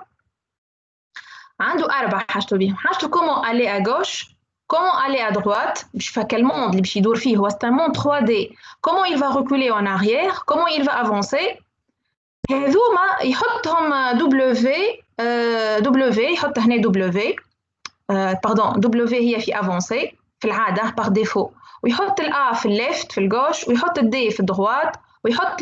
Speaker 3: عنده 4 حاجته بيهم. حاجته كومون aller à gauche comment aller à droite, quel monde c'est un monde 3D, comment il va reculer en arrière, comment il va avancer. هذوما يحطهم W يحط هنا W W هي في avancer في العادة par défaut ويحط A في الليفت في الجوش ويحط D في الدروات ويحط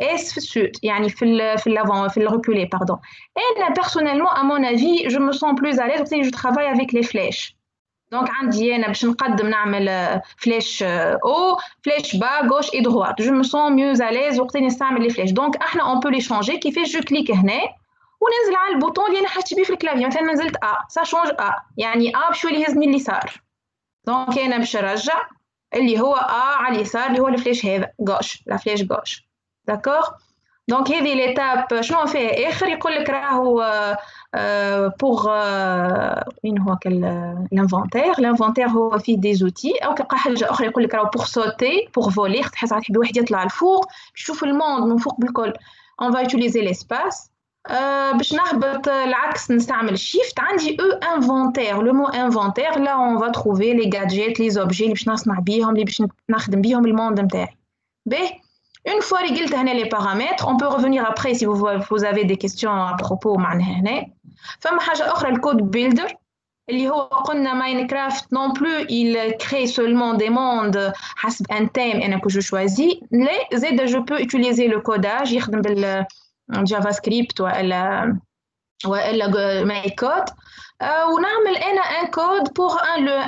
Speaker 3: S في السود يعني في l'avant في reculer pardon. Et personnellement à mon avis je me sens plus à l'aise parce que je travaille avec les flèches. دونك عندي انا باش نقدم نعمل فلاش او فلاش با غوش اي دروات جو مو سون ميو اليز وقت نستعمل لي فلاش. دونك احنا اون بو لي شونجي كيفاش جو كليك هنا وننزل على البوطون اللي انا حاجتي بيه في الكلافي. مثلا نزلت سا شونج يعني باش يولي يهزني اليسار. دونك انا باش نرجع اللي هو على اليسار اللي هو الفلاش هذا غوش لا فلاش غوش داكور. دونك هذه ليتاب شنو فيها اخر يقول لك راهو pour وين هو الانفونتير هو فيه دي زوتي او كيلقى حاجه اخرى يقول لك راهو pour sauter pour voler تحس تحب واحد يطلع الفوق يشوف الموند من فوق بالكل. on va utiliser l'espace باش نهبط العكس نستعمل shift عندي inventaire le mot inventaire là on va trouver les gadgets les objets اللي باش نصنع بيهم اللي باش نخدم بيهم الموند نتاعي باهي une fois رجلت هنا les paramètres on peut revenir après si vous avez des questions à propos معناها هنا فما حاجه اخرى الكود بيلدر اللي هو قلنا Minecraft non plus il crée seulement des mondes حسب un thème انا que je choisis لا زاد je peux utiliser le codage يخدم بال JavaScript والا ماي كود ونعمل انا ان كود بور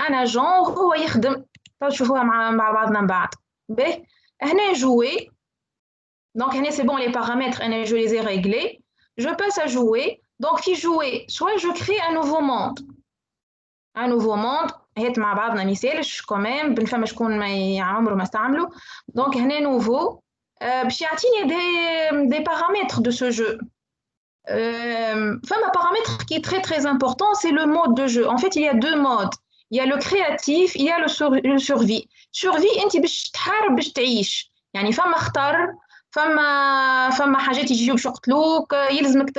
Speaker 3: ان اجون هو يخدم تشوفوها مع بعضنا من بعد باهي هنا jouer donc هنا c'est bon les paramètres انا je les ai réglés je passe à jouer donc في jouer soit je crée un nouveau monde هات مع بعضنا مثالش كمان بنفهم شكون ما عمره ما استعمله donc هنا nouveau باش يعطيني des paramètres de ce jeu un paramètre qui est très très important, c'est le mode de jeu. En fait, il y a deux modes. Il y a le créatif, il y a le survie. Survie, انت باش تحارب باش تعيش. يعني فما خطر، فما حاجات يجيو باش يقتلوك، يلزمك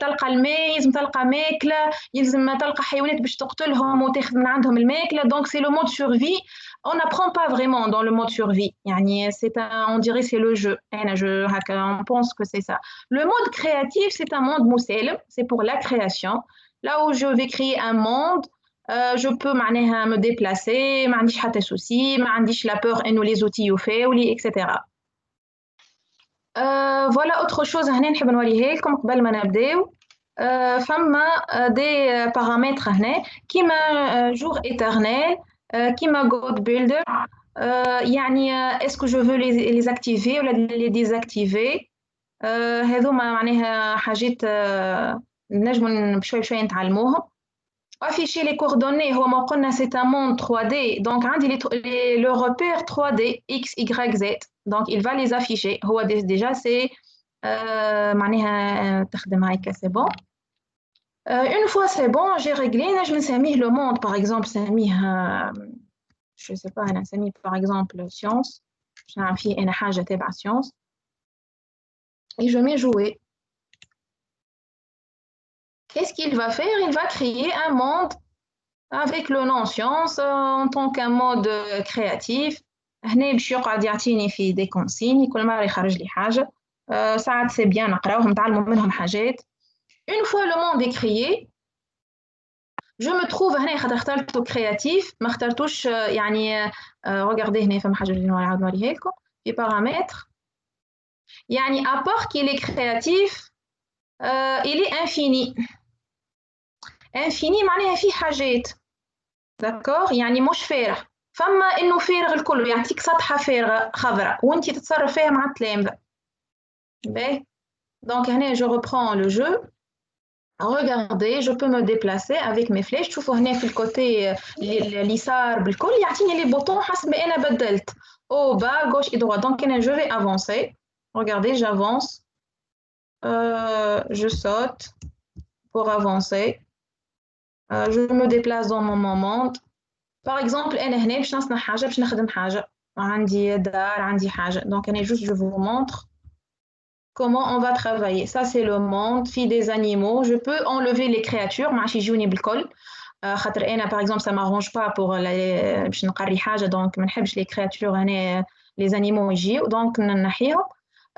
Speaker 3: تلقى الماء، يلزم تلقى ماكلة، يلزم تلقى حيوانات باش تقتلهم وتاخذ من عندهم الماكلة. Donc c'est le mode survie. On n'apprend pas vraiment dans le mode survie. On dirait c'est le jeu. On pense que c'est ça. Le mode créatif, c'est un monde مسالم, c'est pour la création. Là où je vais créer un monde, je peux me déplacer, ما عنديش حتى souci, ما عنديش la peur إنه les outils يفاولوا لي, etc. Voilà autre chose هنا نحب نوريها لكم قبل ما نبداو. فما des paramètres هنا كيما jour éternel, كيما God Builder. يعني est-ce que je veux les activer ou les désactiver. هذوما معناها حاجات نجموا بشوي بشوي نتعلموهم. afficher les coordonnées هو ما قلنا c'est un monde 3D donc عندي le repère 3D x y z donc il va les afficher هو déjà c'est معناها تخدم هيك c'est bon. Une fois c'est bon j'ai réglé نجم نسميه le monde par exemple نسميه je sais pas أنا نسميه par exemple science باش نعمل فيه أنا حاجة تابعة science et je mets jouer. Qu'est-ce qu'il va faire? Il va créer un monde avec le nom science en tant qu'un mode créatif. هنا باش يقعد يعطيني في des consignes كل مرة يخرج لي حاجة. ساعات c'est bien نقراوهم نتعلموا منهم حاجات. Une fois le monde est créé, je me trouve هنا خاطر اخترته créatif ما اخترتوش يعني regardez هنا فما حاجة اللي نعاود نوريها لكم في paramètres. يعني à part qu'il est créatif, il est infini. infini معناها فيه حاجات داكور يعني مش فارغ فما انه فارغ الكل يعطيك سطحه فارغه خضراء وانت تتصرف فيها مع التلامذه باهي دونك هنا je reprends le jeu regardez je peux me déplacer avec mes flèches تشوفوا هنا في الكوتي اليسار بالكل يعطيني لي بوطون حسب ما انا بدلت au bas gauche et droite donc هنا je vais avancer regardez j'avance je saute pour avancer. Je me déplace dans mon monde. Par exemple, أنا هنا باش نصنع حاجة باش نخدم حاجة عندي دار عندي حاجة donc أنا juste je vous montre comment on va travailler. Ça c'est le monde في des animaux. Je peux enlever les créatures ما عادش يجوني بالكل خاطر أنا par exemple ça m'arrange pas pour باش نقري حاجة donc ما نحبش les créatures هنا les animaux يجيو donc ننحيهم.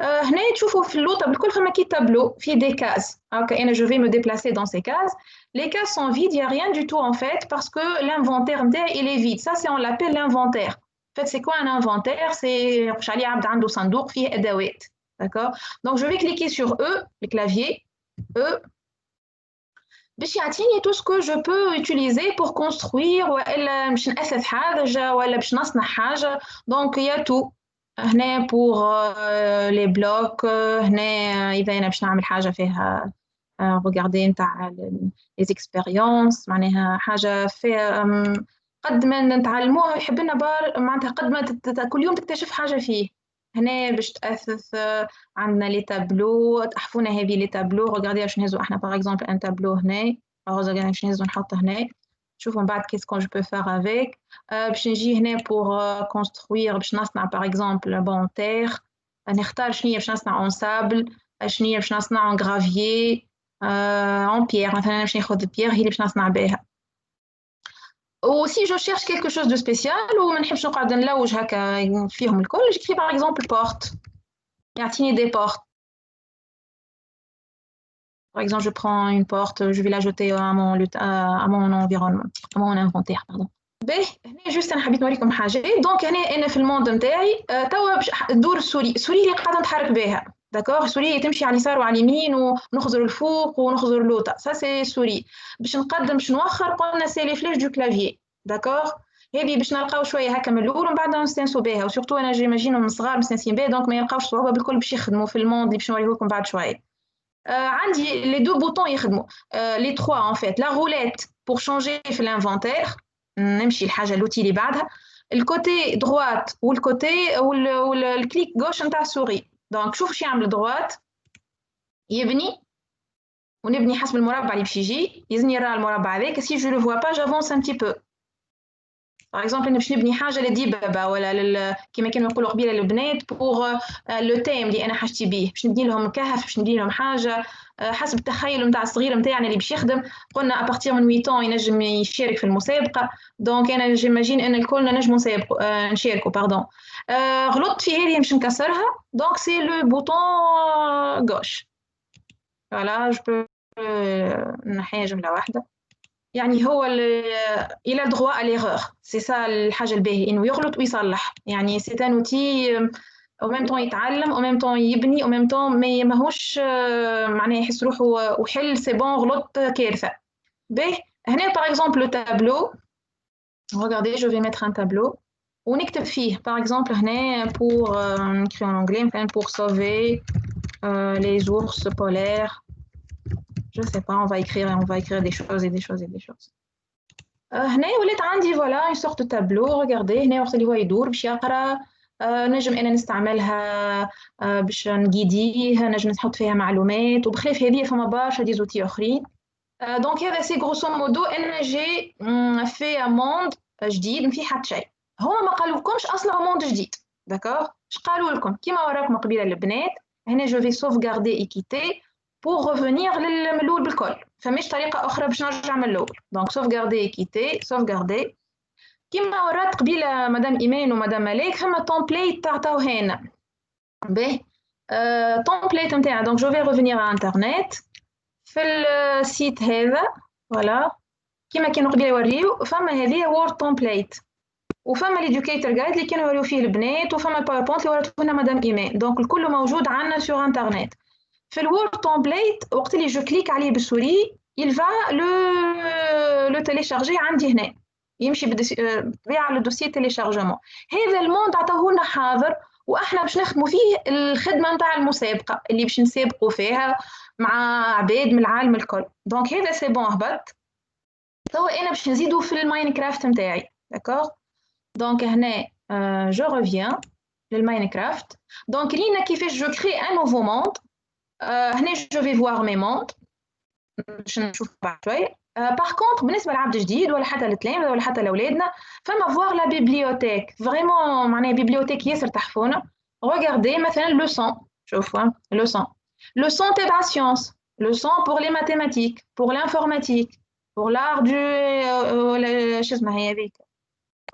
Speaker 3: هنا تشوفوا في اللوطه بالكل فما كي تابلو في دي كاز هكا انا جو في مو déplacer dans ces cases. Les cases sont vides, il n'y a rien du tout en fait parce que l'inventaire il est vide. Ça c'est on l'appelle l'inventaire. En fait c'est quoi un inventaire? C'est شحال عبد عنده صندوق فيه ادوات. D'accord? Donc je vais cliquer sur E, le clavier E باش يعطيني tout ce que je peux utiliser pour construire ولا باش نأسس حاجه ولا باش نصنع حاجه. Donc il y a tout. هنا pour les blocs هنا إذا أنا باش نعمل حاجة فيها regardez نتاع les expériences معناها حاجة فيها قد ما نتعلموها يحب لنا معناتها قد ما كل يوم تكتشف حاجة فيه. هنا باش تأسس عندنا لي تابلو تحفونا هذه لي تابلو regardez باش نهزو احنا par exemple un تابلو هنا باش نهزو نحطه هنا شوفوا من بعد qu'est-ce que je peux faire avec. باش نجي هنا pour construire باش نصنع par exemple bon terre نختار شنو باش نصنع en sable شنيا باش نصنعو غرافيي en pierre مثلا باش ناخذ البيير هي اللي باش نصنع بها. و si je cherche quelque chose de spécial وما نحبش نقعد نلوج هكا فيهم الكل j'écris par exemple porte يعطيني des portes. Par exemple, je prends une porte, je vais la jeter à mon environnement, à mon inventaire, pardon. باهي هنا جوست انا حبيت نوريكم حاجه. دونك هنا انا في الموند نتاعي توا باش ندور السوري اللي قاعده نتحرك بها. داكور السوري تمشي على اليسار وعلى اليمين ونخزر الفوق ونخزر اللوطه سا سي سوري. باش نقدم باش نوخر قلنا سي لي فلاش دو كلافيي. داكور هذه باش نلقاو شويه هكا من الاول ومن بعد نستانسوا بها وسورتو انا جيماجين من صغار مستانسين بها دونك ما يلقاوش صعوبه بالكل باش يخدموا في الموند اللي باش نوريه لكم بعد شويه. عندي لي دو بوطون يخدموا لي تخوا ان فيت لا روليت بور شونجي في الانفونتير نمشي الحاجه لوتي اللي بعدها الكوتي دروات والكوتي والكليك غوش نتاع السوري. دونك شوف شي يعمل دروات يبني ونبني حسب المربع اللي باش يجي يزني راه المربع هذاك سي جو لو فوا با جافونس ان تي بو. باغ اكزومبل انا باش نبني حاجه لديبابه ولا كيما كانوا يقولوا قبيله البنات بوغ لو تيم اللي انا حاجتي بيه باش نبني لهم كهف باش نبني لهم حاجه حسب التخيل نتاع الصغير نتاعنا اللي باش يخدم. قلنا ابارتير من 8 ينجم يشارك في المسابقه دونك انا جيماجين ان الكل نجموا نشاركوا باردون. غلطت في هذه باش نكسرها دونك سي لو بوطون غوش فوالا جو نحيها جمله واحده يعني هو الى دروا على ليغور سي سا الحاجه الباهيه انه يغلط ويصلح يعني سي ان اوتي او ميم طون يتعلم او ميم طون يبني او ميم طون ماهوش معناه يحس روحه وحل سي بون غلط كارثه. باهي هنا باغ اكزومبل لو تابلو regardez je vais mettre un tableau ونكتب فيه باغ اكزومبل هنا pour نكري en anglais مثلا pour sauver les ours polaires. Je sais pas, on va écrire des choses et des choses et des choses. هنا ولات عندي فوالا une sorte de tableau. regardez هنا وقت اللي هو يدور باش يقرا نجم انا نستعملها باش نجيديه نجم نحط فيها معلومات وبخلاف هذه فما برشا دي زوتي اخرين. دونك هذا سي غروسو مودو انا جي في موند جديد ما فيه حتى شيء. هما ما قالولكمش اصلا موند جديد داكور اش قالوا لكم كيما وراكم قبيله البنات هنا جو في sauvegarder et quitter pour revenir من الاول بالكل. فماش طريقه اخرى باش نرجع من الاول. دونك sauvegarder et quitter sauvegarder كيما ورات قبيله مدام ايمان ومدام ملاك فما تومبليت تعطاو هنا باهي تومبليت نتاعها. دونك جو في revenir على انترنت في السيت هذا فوالا كيما كانوا قبيله يوريو فما هذه وورد تومبليت وفما ليدوكيتر جايد اللي كانوا يوريو فيه البنات وفما الباوربوينت اللي وراتو لنا مدام ايمان. دونك الكل موجود عندنا سور انترنت. في الوورد تومبليت وقت اللي جو كليك عليه بالسوري يلفا لو تيليشارجي عندي هنا يمشي بطبيعه للدوسيي تيليشارجمون. هذا الموند عطاهولنا حاضر واحنا باش نخدموا فيه الخدمه نتاع المسابقه اللي باش نسابقوا فيها مع عباد من العالم الكل. دونك هذا سي بون هبط توا انا باش نزيدو في الماينكرافت نتاعي داكور. دونك هنا جو ريفيان للماينكرافت. دونك رينا كيفاش جو كري ان نوفو موند. هنا جو في فوار مي موند باش نشوف بعد شويه. باغ كونطخ بالنسبه لعبد جديد ولا حتى للتلامذه ولا حتى لاولادنا فما فوار لا بيبليوتيك فريمون معناها بيبليوتيك ياسر تحفونا. regardez مثلا لوسون شوفوا لوسون تبع سيونس لوسون بور لي ماتيماتيك بور لانفورماتيك بور لار دو شو اسمها هي هذيك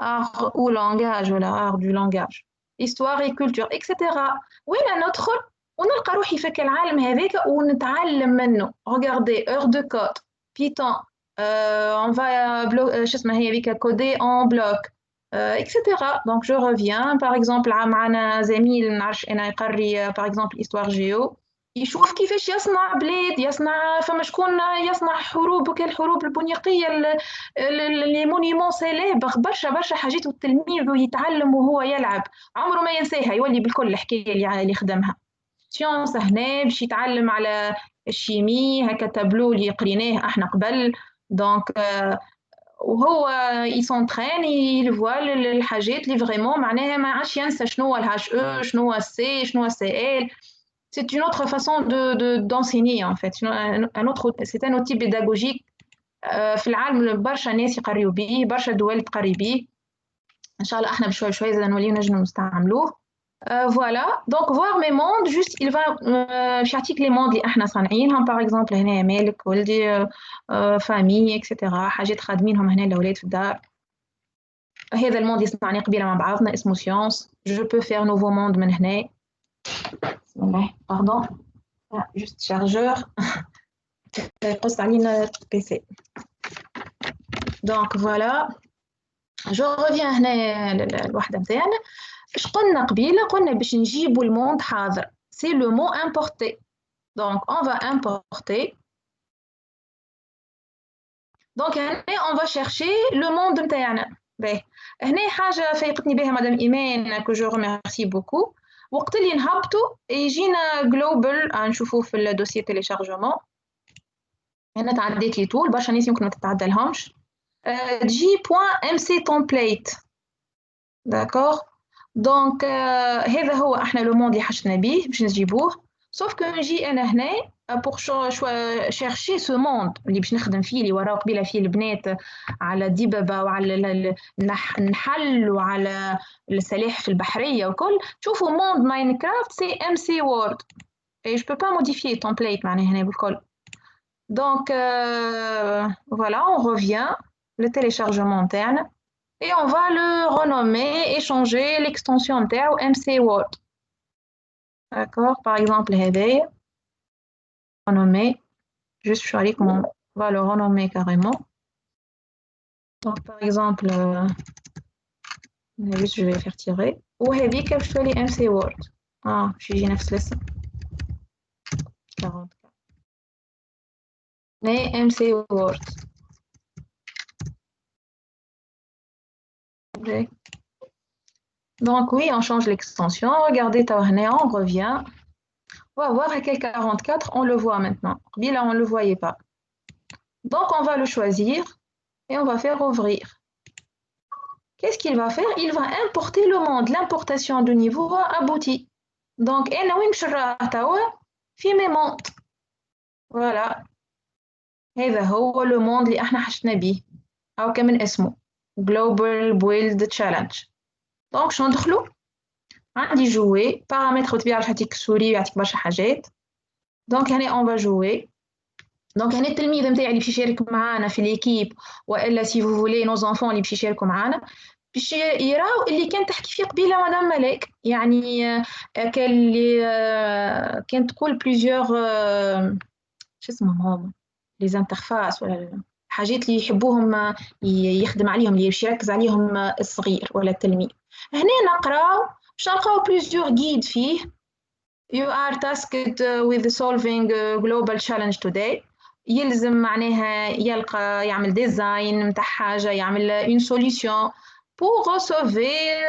Speaker 3: art ou langage ولا art du langage histoire et culture etc. وين ندخل ونلقى روحي في العالم هذاك ونتعلم منه. regardez heure de code Python on va شو اسمها هي هذيك coder en bloc etc. donc je reviens par exemple معنا زميل ما نعرفش انا يقري par exemple histoire géo يشوف كيفاش يصنع بلاد يصنع فما شكون يصنع حروب وكالحروب البنيقيه لي مونيمون سيليبر برشا حاجات والتلميذ يتعلم وهو يلعب عمره ما ينساها يولي بالكل الحكايه اللي خدمها. سيونس هنا باش يتعلم على الشيمي هكا تابلو اللي قريناه احنا قبل. دونك وهو يسونترين يلفوا الحاجات اللي فريمون معناها ما عادش ينسى شنو هو الهاش او شنو هو السي شنو هو السي ال. C'est une autre façon d'enseigner en fait. C'est un outil pédagogique. في العالم برشا ناس يقريو بيه برشا دول تقري بيه. ان شاء الله احنا بشوي زاد نوليو نجمو نستعملوه. Voilà, donc voir mes mondes, juste il va يعطيك les mondes اللي احنا صانعينهم par exemple هنا مالك ولدي فامي اكسترا حاجات خادمينهم هنا الاولاد في الدار. هذا الموند يصنعني قبيله مع بعضنا اسمه سيونس. جو بو فير نوفو موند من هنا. بسم الله باردون جوست شارجور يقص علينا البيسي. دونك فوالا جو ريفيان هنا الوحده نتاعنا. اش قلنا قبيله؟ قلنا باش نجيبوا الموند حاضر سي لو مو امبورتي. دونك اون فا امبورتي. دونك هنا اون فا شيرشي لو موند نتاعنا. باهي هنا حاجه فايقتني بها مدام ايمان كو جو ريميرسي بوكو. وقت اللي نهبطوا يجينا جلوبال نشوفوه في الدوسي تيليشارجمون. هنا تعديت لي طول برشا ناس يمكن ما تتعدلهمش. تجي بوان ام سي تومبليت. داكور دونك هذا هو احنا لو موند اللي حشنا بيه باش نجيبوه. سوف كو نجي انا هنا بور شيرشي سو موند اللي باش نخدم فيه اللي وراه قبيله فيه البنات على ديبابه وعلى النحل وعلى السلاحف البحريه وكل. تشوفوا موند ماينكرافت سي ام سي وورد اي جو بو با موديفيي تومبليت معناها هنا بالكل. دونك voilà on revient le téléchargement تاعنا et on va le renommer et changer l'extension نتاعو MC Word. D'accord, par exemple هذايا renommer juste je vais comment on va le renommer carrément. Donc par exemple juste je vais faire tirer وهذيك باش تولي MC Word. باش يجي نفس الاسم 44 mais MC Word. Okay. Donc oui, on change l'extension. Regardez, on revient. On va voir quel 44, on le voit maintenant. Là, on ne le voyait pas. Donc on va le choisir et on va faire ouvrir. Qu'est-ce qu'il va faire? Il va importer le monde. L'importation de niveau aboutit. Donc, mes mondes. Voilà. هذا هو le monde اللي احنا حشنا بيه. أو كمان اسمه Global Build Challenge. دونك شنو ندخلو؟ عندي جوي بارامتر طبيعي باش يعطيك السوري ويعطيك برشا حاجات. دونك هنا اون فا جوي. دونك هنا التلميذ نتاعي اللي باش يشارك معانا في ليكيب والا سي فو فولي نو زونفون اللي باش يشاركوا معانا باش يراو اللي كان تحكي فيه قبيله مدام ملاك. يعني كان اللي كان تقول بليزيور شو اسمهم هما لي زانترفاس ولا الحاجات اللي يحبوهم يخدم عليهم اللي باش يركز عليهم الصغير ولا التلميذ. هنا نقراو باش نلقاو بليزيور جيد فيه. You are tasked with solving a global challenge today. يلزم معناها يلقى يعمل ديزاين متاع حاجة يعمل une solution pour sauver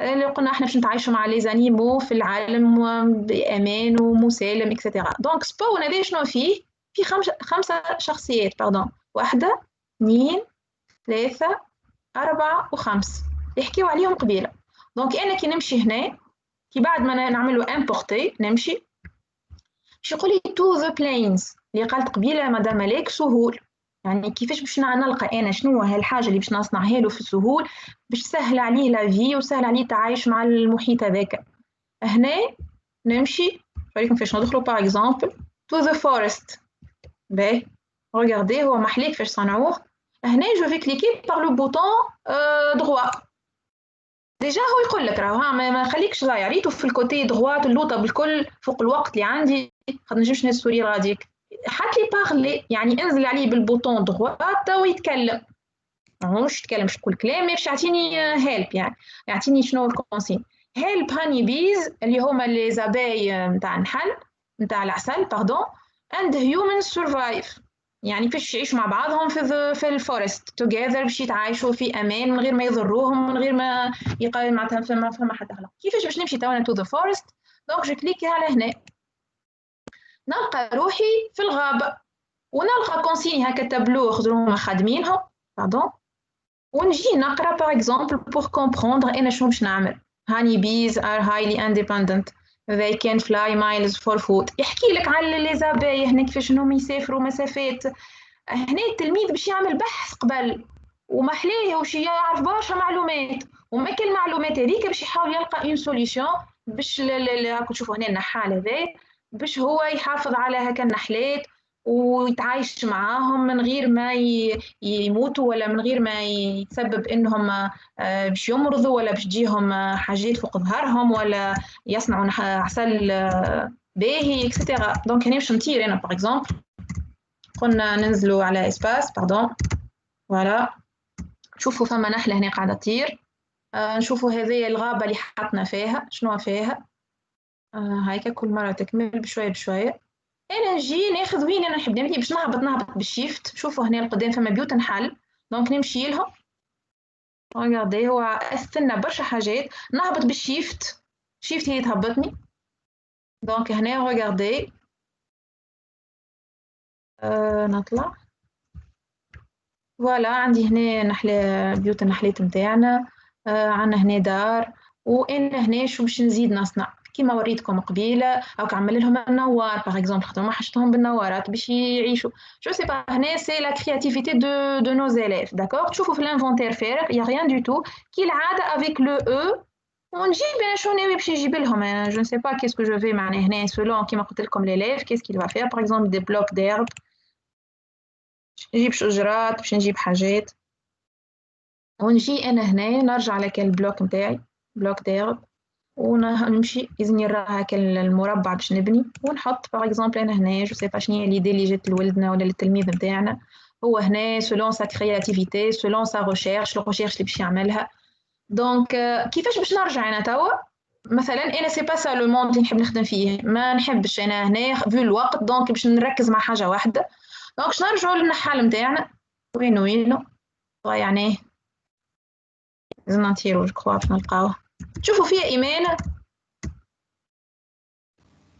Speaker 3: اللي قلنا احنا باش نتعايشوا مع لي زانيمو في العالم بأمان ومسالم اكسترا. دونك سبون هذا شنو فيه؟ في خمسة شخصيات باردون. 1 2 3 4 و5 يحكيو عليهم قبيلة. دونك أنا كي نمشي هنا كي بعد ما نعملو امبورتي نمشي باش يقول لي تو ذا بلينز اللي قالت قبيله مدام ملاك سهول. يعني كيفاش باش نلقى انا شنو هالحاجه اللي باش نصنعها له في السهول باش تسهل عليه لا في وسهل عليه التعايش مع المحيط هذاك. هنا نمشي نوريكم كيفاش ندخلو باغ اكزومبل تو ذا فورست. باهي ريغاردي هو محلي كيفاش صنعوه. هنا جو في كليكي باغ لو بوطون دغوا. ديجا هو يقول لك راهو ما خليكش ضايع ريتو في الكوتي دغوات اللوطه بالكل فوق الوقت اللي عندي خاطر نجمش نهز السوري غاديك حط لي بارلي يعني انزل عليه بالبوطون دغوات ويتكلم. ماهوش يتكلم باش تقول كلام باش يعطيني هيلب يعني يعطيني شنو الكونسين. هيلب هاني بيز اللي هما لي زاباي نتاع النحل نتاع العسل باردون اند هيومن سرفايف يعني باش يعيشوا مع بعضهم في الفورست توجذر باش يتعايشوا في امان من غير ما يضروهم من غير ما يقاوم معناتها فما حتى غلط. كيفاش باش نمشي تونا تو ذا فورست؟ دونك جو كليكي على هنا نلقى روحي في الغابه ونلقى كونسيني هكا تابلو خاطر هما خادمينهم باردون ونجي نقرا باغ اكزومبل بور كومبروندر انا شنو باش نعمل. هاني بيز ار هايلي اندبندنت they can fly miles for food. يحكي لك على لي زاباي هنا كيفاش انهم يسافروا مسافات. هنا التلميذ باش يعمل بحث قبل ومحليه وش يعرف برشا معلومات وما كل المعلومات هذيك باش يحاول يلقى اون سوليوشن باش راكم تشوفوا هنا النحال هذا باش هو يحافظ على هكا النحلات ويتعايش معاهم من غير ما يموتوا ولا من غير ما يتسبب انهم باش يمرضوا ولا باش تجيهم حاجات فوق ظهرهم ولا يصنعوا عسل باهي اكسترا. دونك هنا باش نطير انا باغ اكزومبل، قلنا ننزلوا على اسباس باردون فوالا، شوفوا فما نحله هنا قاعده تطير. نشوفوا هذه الغابه اللي حطنا فيها شنو فيها. هايكا كل مره تكمل بشويه بشويه. انا نجي ناخذ وين انا نحب نمشي باش نهبط بالشيفت. شوفوا هنا القدام فما بيوت نحل، دونك نمشي لهم. ريغاردي هو استنى برشا حاجات، نهبط بالشيفت، شيفت هي تهبطني. دونك هنا ريغاردي نطلع فوالا. عندي هنا نحلة بيوت النحلات نتاعنا، عندنا هنا دار، وانا هنا شو باش نزيد نصنع كيما وريتكم قبيله، او كنعمل لهم النوار باغ اكزومبل، خاطر ما حشتهم بالنوارات باش يعيشوا. جو سي با هنا سي لا كرياتيفيتي دو نو زيليف داكور. تشوفوا في الانفونتير فارغ يا ريان دو تو كي العاده افيك لو او ونجيب انا شو ناوي باش يجيب لهم. جو نسي با كيسكو جو في معناه هنا سولون كيما قلت لكم ليليف كيس كيل فا فير باغ اكزومبل دي بلوك ديرب، نجيب شجرات باش نجيب حاجات، ونجي انا هنا نرجع لك البلوك نتاعي بلوك ديرب ونمشي يزني هكا المربع باش نبني ونحط باغ اكزومبل انا هنا جو سي با شنو هي ليدي اللي جات لولدنا ولا للتلميذ نتاعنا. هو هنا سولون سا كرياتيفيتي سولون سا ريشيرش لو ريشيرش اللي باش يعملها. دونك كيفاش باش نرجع انا توا مثلا انا سي با سا لو موند اللي نحب نخدم فيه، ما نحبش انا هنا فيو الوقت دونك باش نركز مع حاجه واحده. دونك باش نرجعوا للنحال نتاعنا وينو يعني لازم نطيرو جو كخوا باش نلقاوه. تشوفوا فيها ايمان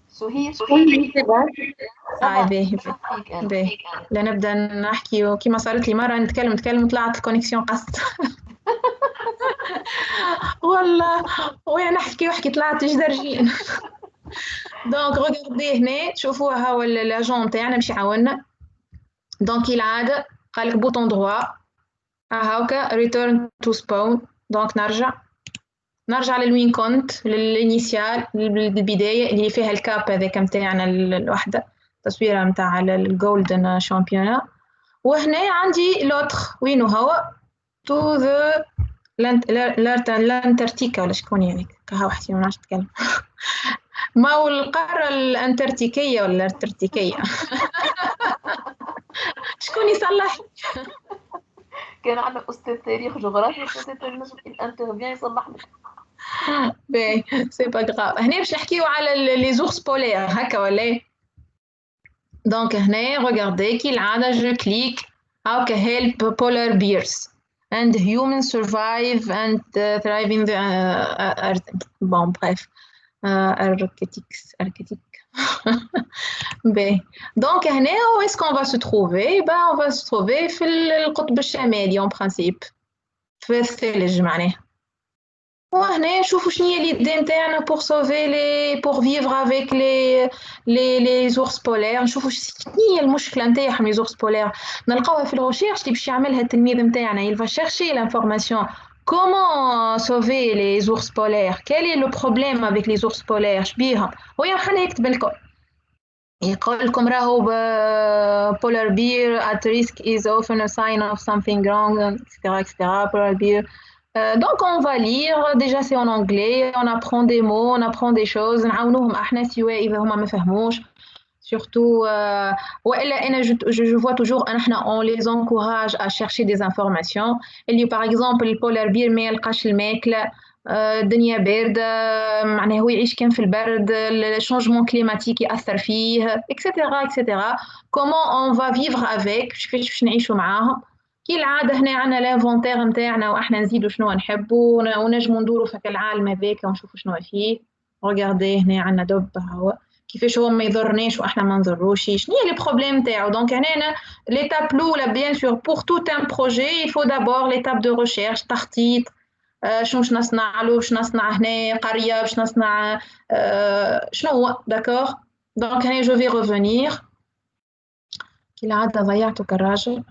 Speaker 1: سهير
Speaker 3: باهي باهي. لا نبدا نحكي كيما صارت لي مره نتكلم طلعت الكونيكسيون قصت والله وانا نحكي طلعت جدرجين. دونك ريغاردي هنا تشوفوا هاو لاجون نتاعنا باش يعاوننا. دونك العاده قال لك بوطون دروا هاكا ريتيرن تو سبون. دونك نرجع للوين كنت للانيسيال للبدايه اللي فيها الكاب هذاك نتاعنا الوحده التصويره نتاع الجولدن شامبيونا. وهنا عندي لوتر وينو هو تو ذا الانتاركتيكا ولا شكون هذيك كها وحدي ما نعرفش نتكلم ما هو القاره الانتاركتيكيه ولا الانتاركتيكيه شكون يصلح؟
Speaker 1: كان عندنا استاذ تاريخ جغرافيا الانترفيان يصلح لك.
Speaker 3: باهي سي با غراف. هنا باش نحكيو على لي زورس بولير هكا ولا. دونك هنا ريغاردي كي العاده جو كليك هاكا هيلب بولار بيرز and humans survive and thrive in the bon bref archétype. باهي دونك هنا où est-ce qu'on va se trouver؟ on va se trouver في القطب الشمالي en principe في الثلج معناه. وهنا نشوفوا شنو هي ليدي نتاعنا بور سوفي لي بور فيفر افيك لي زورس بولير. نشوفوا شنو هي المشكله نتاعهم لي زورس بولير، نلقاوها في الريشيرش اللي باش يعملها التلميذ نتاعنا. il va chercher l'information comment sauver les ours polaires, quel est le problème avec les ours polaires شبيهم. هو خلينا يكتب لكم يقول لكم راهو polar bear at risk is often a sign of something wrong etc. polar bear. Donc on va lire, déjà c'est en anglais, on apprend des mots, on apprend des choses, نعاونوهم احنا سواء اذا هما ما فهموش surtout والا انا je vois toujours احنا on les encourage à chercher des informations. اللي par exemple البولار بير ما يلقاش الماكله، الدنيا باردة معناه هو يعيش كان في البرد، الشونجمون كليماتيك يأثر فيه اكسترا اكسترا. كومون اون فا فيفر افيك كيفاش باش نعيشوا معاهم. كي العاده هنا عندنا لانفونتير نتاعنا واحنا نزيدوا شنو نحبوا ونجموا ندوروا في العالم هذاك ونشوفوا شنو فيه. ريغاردي هنا عندنا دب هو كيفاش هو ما يضرناش واحنا ما نضروش، شنو هي لي بروبليم نتاعو. دونك هنا ليتاب الاولى بيان سور بور توت ان بروجي il faut d'abord l'étape de recherche تخطيط. شنو باش نصنع له، باش نصنع هنا قريه، باش نصنع شنو هو داكور. دونك هنا جو في ريفونير كي العاده ضيعتو كالراجل.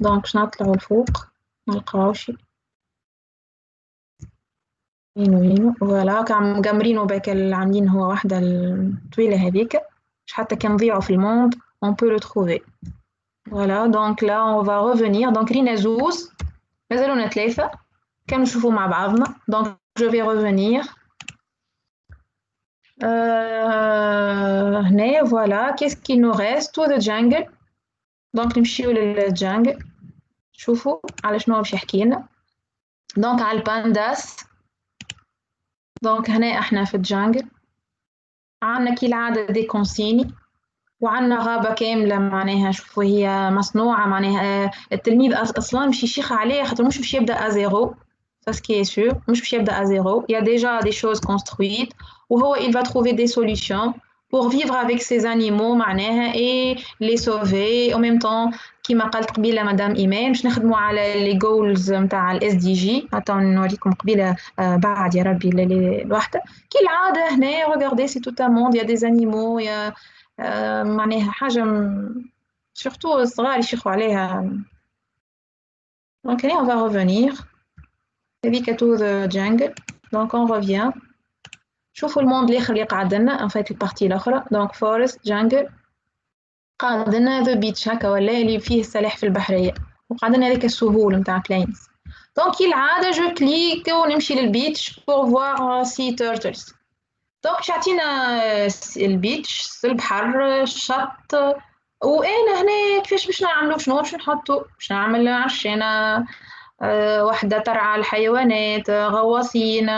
Speaker 3: دونك باش نطلعو الفوق ما نلقاوش وينو فوالا كان مقمرينو باك عاملين هو واحدة الطويلة هذيك مش حتى كان نضيعو في الموند on peut le trouver. Voilà, donc là on va revenir. Donc رينا زوز مازالونا ثلاثة كان نشوفو مع بعضنا. Donc je vais revenir. هنا voilà, qu'est-ce qu'il nous reste? To the jungle. Donc نمشيو للجنجل شوفوا على شنو باش يحكي لنا. دونك على البانداس. دونك هنا احنا في الجنجل عندنا كالعادة دي كونسيني وعندنا غابة كاملة معناها شوفوا هي مصنوعة معناها التلميذ أصلا مش يشيخ عليه خاطر مش باش يبدأ أزيرو ça ce qui est sûr مش باش يبدأ أزيرو il y a déjà des choses construites وهو il va trouver des solutions pour vivre avec ces animaux معناها et les sauver en même temps كيما قالت قبيلة مدام إيمان باش نخدموا على les goals نتاع ال SDG attends نوريكم قبيلة بعد يا ربي الوحدة كالعادة هنا regardez c'est tout un monde il y a des animaux il y a معناها حاجة surtout الصغار يشيخوا عليها. Donc allez on va revenir هذيك to the jungle. Donc on revient شوفوا الموند الآخر اللي قاعد لنا en fait البارتي الأخرى. Donc forest jungle قاعد لنا the beach هكا ولا اللي فيه السلاحف البحرية وقاعد لنا هذيك السهول متاع plains. Donc كالعادة جو كليك ونمشي للبيتش pour voir sea turtles. دونك باش يعطينا البيتش البحر الشط وانا هنا كيفاش باش نعملو شنو باش نحطو باش نعمل عشانة وحدة ترعى الحيوانات غواصين.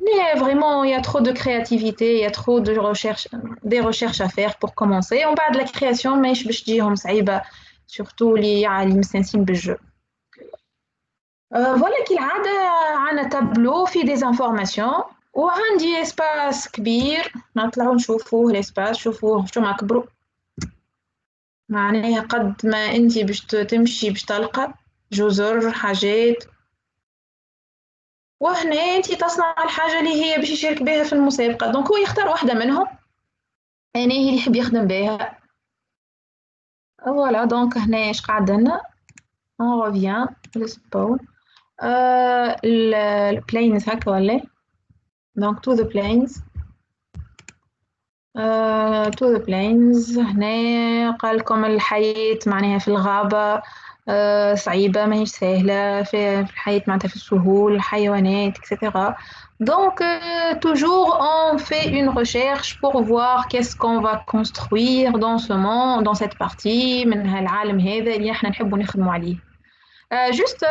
Speaker 3: Mais vraiment, il y a trop de créativité, il y a trop de recherches, des recherches à faire pour commencer. On parle de la création, mais je vais dire صعيبة surtout اللي مستانسين بالجو. Voilà كالعادة عنا تابلو فيه des informations وعندي اسباس كبير نطلعو نشوفوه الاسباس شوفوه شو ما كبروا معناها قد ما انتي باش تمشي باش تلقى جزر حاجات وهنا انتي تصنع الحاجة اللي هي باش يشارك بها في المسابقة. دونك هو يختار واحدة منهم انا هي اللي يحب يخدم بها. فوالا دونك هنا اش قاعد لنا on revient للسبون البلاينز هكا ولا donc to the plains to the plains. هنا قال لكم الحياة معناها في الغابة صعيبة ماهيش سهلة في الحياة معناتها في السهول الحيوانات etc. Donc toujours on fait une recherche pour voir qu'est-ce qu'on va construire dans ce monde dans cette partie من هالعالم هذا اللي احنا نحبوا نخدموا عليه. جست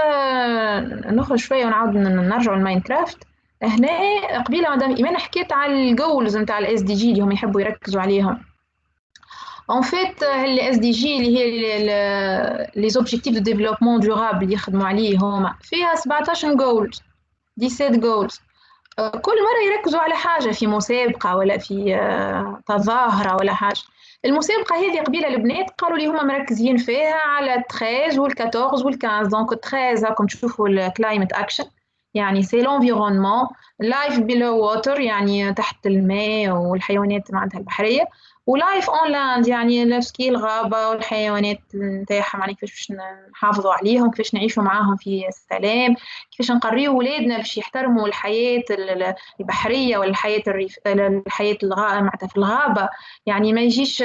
Speaker 3: نخرج شوية ونعاود نرجعوا لماينكرافت. هنا قبيله مدام إيمان حكيت على الجولز نتاع الاس دي جي اللي هم يحبوا يركزوا عليهم. ان فيت الاس دي جي اللي هي لي زوبجيكتيف دو ديفلوبمون دورابل اللي يخدموا عليه هما فيها 17 جولز 17 جولز. كل مره يركزوا على حاجه في مسابقه ولا في تظاهره ولا حاجه. المسابقه هذه قبيله البنات قالوا لي هما مركزين فيها على 13 وال14 وال15. دونك 13 راكم تشوفوا الكلايمت اكشن يعني سي لونفيرونمون لايف بيلو ووتر يعني تحت الماء والحيوانات معناتها البحريه ولايف اون لاند يعني لسكي الغابه والحيوانات نتاعها معناها كيفاش باش نحافظوا عليهم كيفاش نعيشوا معاهم في السلام كيفاش نقريو ولادنا باش يحترموا الحياه البحريه ولا الحياه الريف الحياه معناتها في الغابه يعني ما يجيش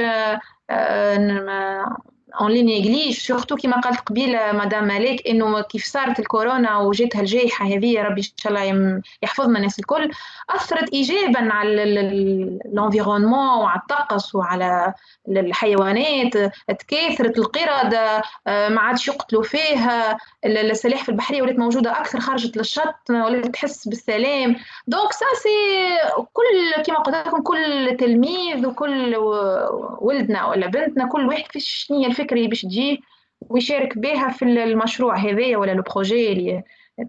Speaker 3: اون لي نيغليج سورتو كيما قالت قبيله مدام مالك انه كيف صارت الكورونا وجاتها الجائحه هذه يا ربي ان شاء الله يحفظنا الناس الكل اثرت ايجابا على الانفيرونمون وعلى الطقس وعلى الحيوانات تكاثرت القرده ما عادش يقتلوا فيها السلاحف البحريه ولات موجوده اكثر خرجت للشط ولات تحس بالسلام. دونك سا سي كل كيما قلت لكم كل تلميذ وكل ولدنا ولا بنتنا كل واحد كيفاش شنو هي الفكره اللي باش تجي ويشارك بها في المشروع هذايا ولا لو بروجي اللي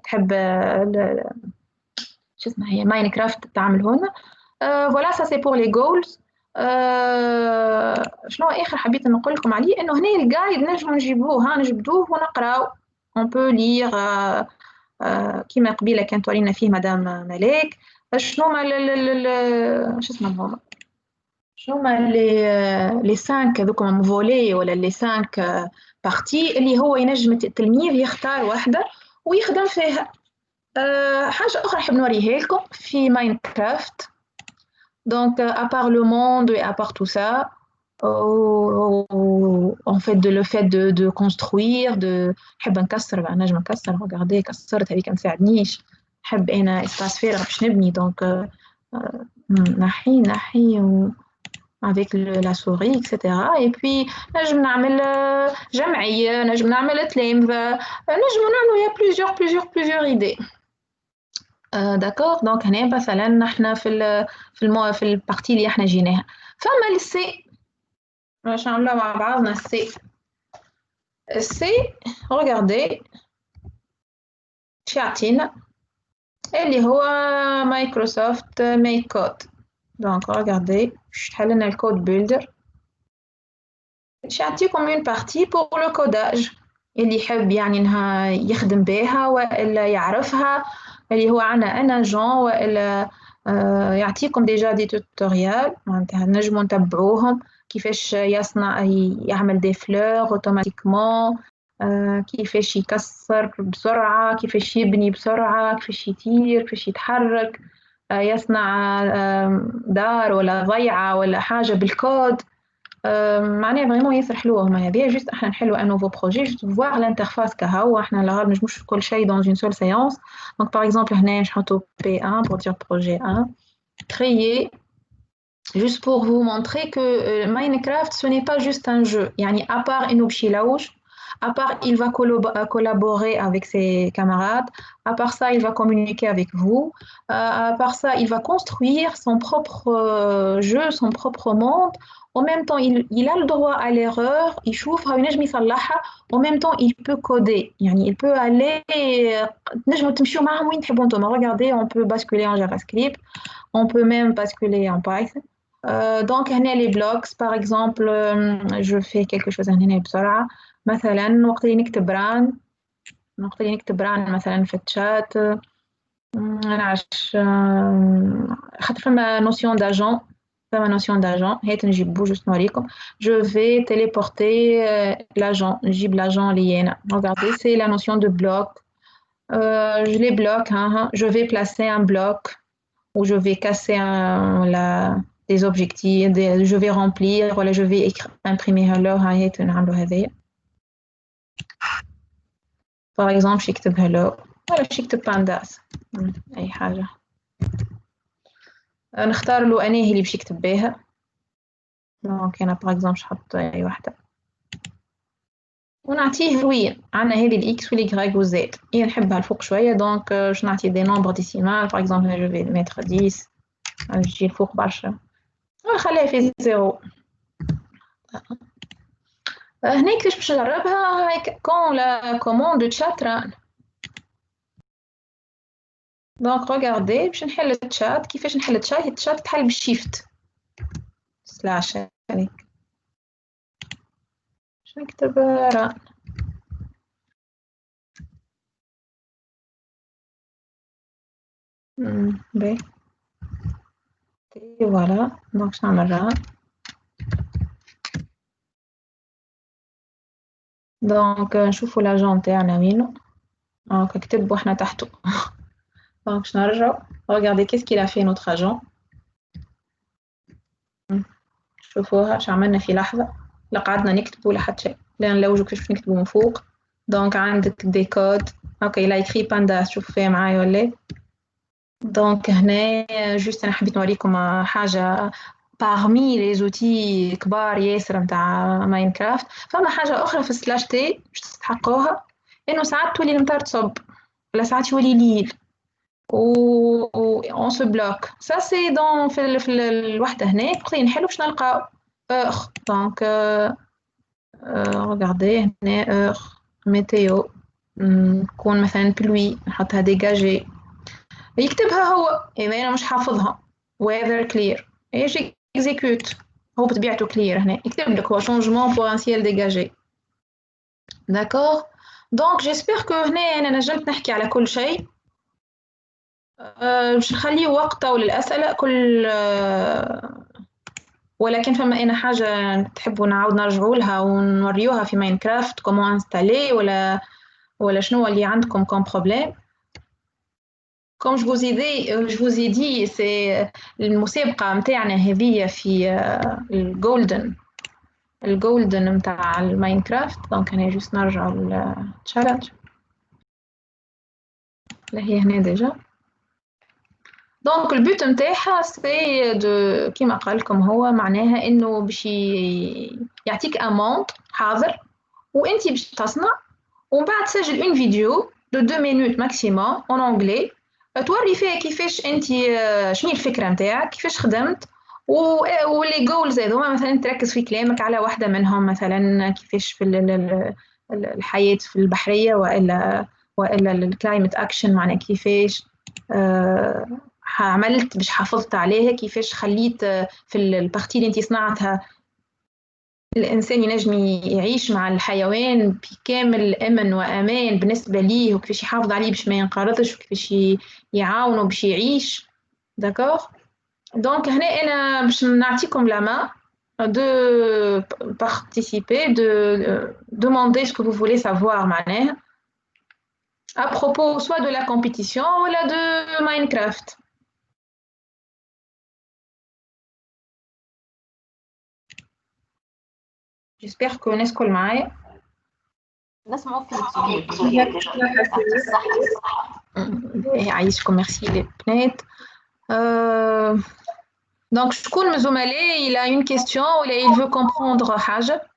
Speaker 3: تحب شو اسمها هي ماينكرافت تعمل هنا. فوالا سا سي بور لي جولز. شنو اخر حبيت نقول لكم عليه انه هنا الجايد نجموا نجيبوه نجبدوه ونقراو اون بو لير كيما قبيله كانت تورينا فيه مدام ملاك شنو ما شو اسمهم هما شنو ما لي 5 هذوكم فولي ولا لي 5 بارتي اللي هو ينجم التلميذ يختار واحده ويخدم فيها. حاجة أخرى نحب نوريها لكم في ماينكرافت. Donc, à part le monde et à part tout ça, en fait, le fait de construire, نحب نكسر بقى نجم نكسر. regardez كسرت هذيك ما تساعدنيش. نحب أنا espace فارغ باش نبني donc نحي avec la souris etc. et puis نجم نعمل جمعية نجم نعمل تلامذة نجم نعمل il y a plusieurs idées. داكوغ دونك هنا مثلا نحنا في البارتي اللي احنا جيناها فما السي باش نعملوها مع بعضنا. السي ريغاردي يعطينا اللي هو مايكروسوفت ميك كود. دونك ريغاردي شحال لنا الكود بيلدر يعطيكم اون بارتي بور لو كوداج اللي يحب يعني انها يخدم بها والا يعرفها اللي هو عنا انا جون والا يعطيكم ديجا دي توتوريال معناتها نجموا نتبعوهم كيفاش يصنع يعمل دي فلور اوتوماتيكمون كيفاش يكسر بسرعة كيفاش يبني بسرعة كيفاش يطير كيفاش يتحرك يصنع دار ولا ضيعة ولا حاجة بالكود. معناها فريمون ياسر حلوة هما هذيا جوست احنا نحلو ان نوفو بروجي جوست فواغ لانترفاس كهو احنا لا ما نجموش كل شيء dans une seule séance. Donc par exemple هنا نحطو P1 pour dire projet 1 créer juste pour vous montrer que Minecraft ce n'est pas juste un jeu يعني à part إنه باش يلوج à part il va collaborer avec ses camarades, à part ça il va communiquer avec vous, à part ça il va construire son propre jeu, son propre monde. En même temps il a le droit à l'erreur يشوفها وينجم يصلحها. En même temps il peut coder يعني il peut aller تنجموا تمشيو معاهم وين تحبوا نتوما. Regardez on peut basculer en JavaScript, on peut même basculer en Python. Donc هنا les blocs par exemple je fais quelque chose هنا بسرعة مثلا وقت اللي نكتب ران مثلا في الشات نعرفش خاطر فما نوسيون داجون هات نجيبو جوست نوريكم. je vais téléporter l'agent نجيب l'agent اللي أنا. regardez c'est la notion de bloc. Je les bloque je vais placer un bloc ou je vais casser des objectifs je vais remplir ولا je vais imprimer هات نعملو هذايا. par exemple باش يكتب hello ولا باش يكتب pandas أي حاجة نختار له أنا هي اللي باش يكتب بها. دونك أنا par exemple نحط أي واحدة ونعطيه هوية. عندنا هذه الإكس والإيكغيك والزد هي نحبها الفوق شوية دونك باش نعطي دي نومبر ديسيمال par exemple je vais mettre 10 نجي الفوق برشا ونخليها في 0. هنا كيفاش باش نجربها هيك كون لا كوموند تشات ران. دونك ريغاردي باش نحل التشات. كيفاش نحل التشات تحل بالشيفت سلاش هذيك باش نكتب ران باهي فوالا. دونك باش نعمل ران دونك نشوفو لاجون تاعنا وينو دونك نكتبو احنا تحتو. دونك باش نرجعو regardez qu'est-ce qu'il a fait notre agent. شوفوها اش عملنا في لحظة لا قعدنا نكتبو ولا حتى شيء لا نلوجو كيفاش نكتبو من فوق. دونك عندك دي كود اوكي لا يكري بانداس شوفوا فيها معايا ولا. دونك هنا جوست انا حبيت نوريكم حاجة parmi les outils كبار ياسر متاع ماينكرافت. فما حاجة أخرى في سلاش تي باش تستحقوها إنه ساعات تولي المطار تصب ولا ساعات يولي ليل و on se bloque. Ça c'est dans في الوحدة هناك نقدر نحلو باش نلقاو دونك regardez هنا météo نكون مثلا بلوي نحطها ديجاجي يكتبها هو إذا أنا مش حافظها weather clear يجي execute هو بطبيعته clear هنا يكتب لك هو changement pour un ciel dégagé. d'accord donc j'espère que هنا أنا نجمت نحكي على كل شيء. باش نخلي وقته وللأسئلة كل ولكن فما أنا حاجة تحبوا نعاود نرجعوا لها ونوريوها في ماينكرافت كومون انستالي ولا شنو اللي عندكم كوم بروبليم. كوم جو فوز اي دي سي المسابقة متاعنا هذه في الجولدن متاع الماينكرافت. دونك انا جوست نرجع للتشالنج اللي هي هنا ديجا. دونك البوت متاعها سي دو كيما قال لكم هو معناها انه باش يعطيك اموند حاضر وانت باش تصنع ومن بعد تسجل اون فيديو دو 2 مينوت ماكسيموم اون انجلي توري فيها كيفاش انت شنو الفكره نتاعك كيفاش خدمت ولي جولز هذوما مثلا تركز في كلامك على واحده منهم مثلا كيفاش في الحياه في البحريه والا الكلايمت اكشن معناها كيفاش عملت باش حافظت عليها كيفاش خليت في البارتي اللي انت صنعتها الانسان ينجم يعيش مع الحيوان بكامل امن وامان بالنسبه ليه وكيفاش يحافظ عليه باش ما ينقرضش وكيفاش يعاونه باش يعيش داكوغ. دونك هنا انا باش نعطيكم لا مان de participer de demander ce que vous voulez savoir معناها à propos soit de la compétition ou de Minecraft. J'espère que الناس كل معايا.
Speaker 1: نسمعوا فيك سهير. صح.
Speaker 3: يعيشكم ميرسي لي بنات. دونك شكون من زملائي il a une question ولا il veut comprendre حاجة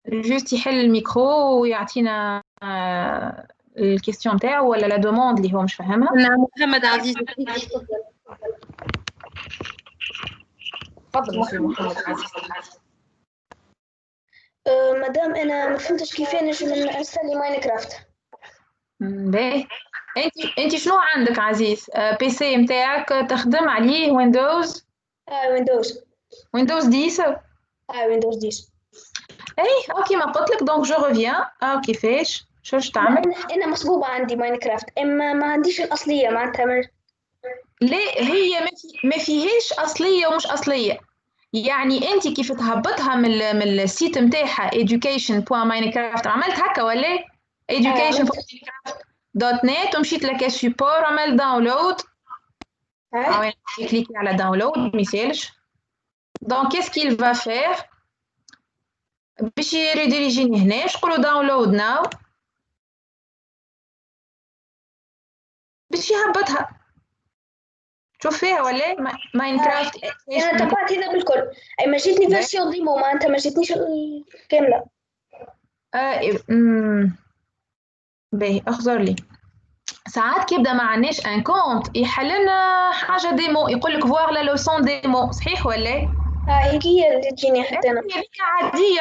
Speaker 3: جوست يحل الميكرو ويعطينا الكيستيون نتاعو ولا لا دوموند اللي هو مش فاهمها.
Speaker 2: نعم محمد عزيز
Speaker 1: تفضل محمد عزيز.
Speaker 5: مدام انا ما فهمتش كيف نجم نسالي ماينكرافت.
Speaker 3: باهي انت شنو عندك عزيز؟ بي سي نتاعك تخدم عليه ويندوز؟ ويندوز 10.
Speaker 5: ويندوز 10.
Speaker 3: اي اوكي ما قلت لك دونك جو ريفيان. كيفاش شو تعمل؟
Speaker 5: انا مصبوبه عندي ماينكرافت اما ما عنديش الاصليه معناتها
Speaker 3: لا هي ما فيهاش اصليه ومش اصليه. يعني انت كيف تهبطها من السيت نتاعها education.minecraft عملت هكا ولا education.minecraft.net ومشيت لك سيبور عمل داونلود كليكي على داونلود ما يسالش. دونك كيس كيل فا فير باش يريديريجيني هنا شقولوا داونلود ناو باش يهبطها. شوف فيها ولا ماينكرافت
Speaker 5: انا تبعت هنا بالكل. اي ما جيتني فيرسيون ديمو ما انت ما جيتنيش كامله.
Speaker 3: باهي اخزر لي ساعات كيبدا ما عندناش ان كونت يحل لنا حاجه ديمو يقول لك فوار لا لوسون ديمو صحيح ولا
Speaker 5: هيك هي اللي تجيني حتى انا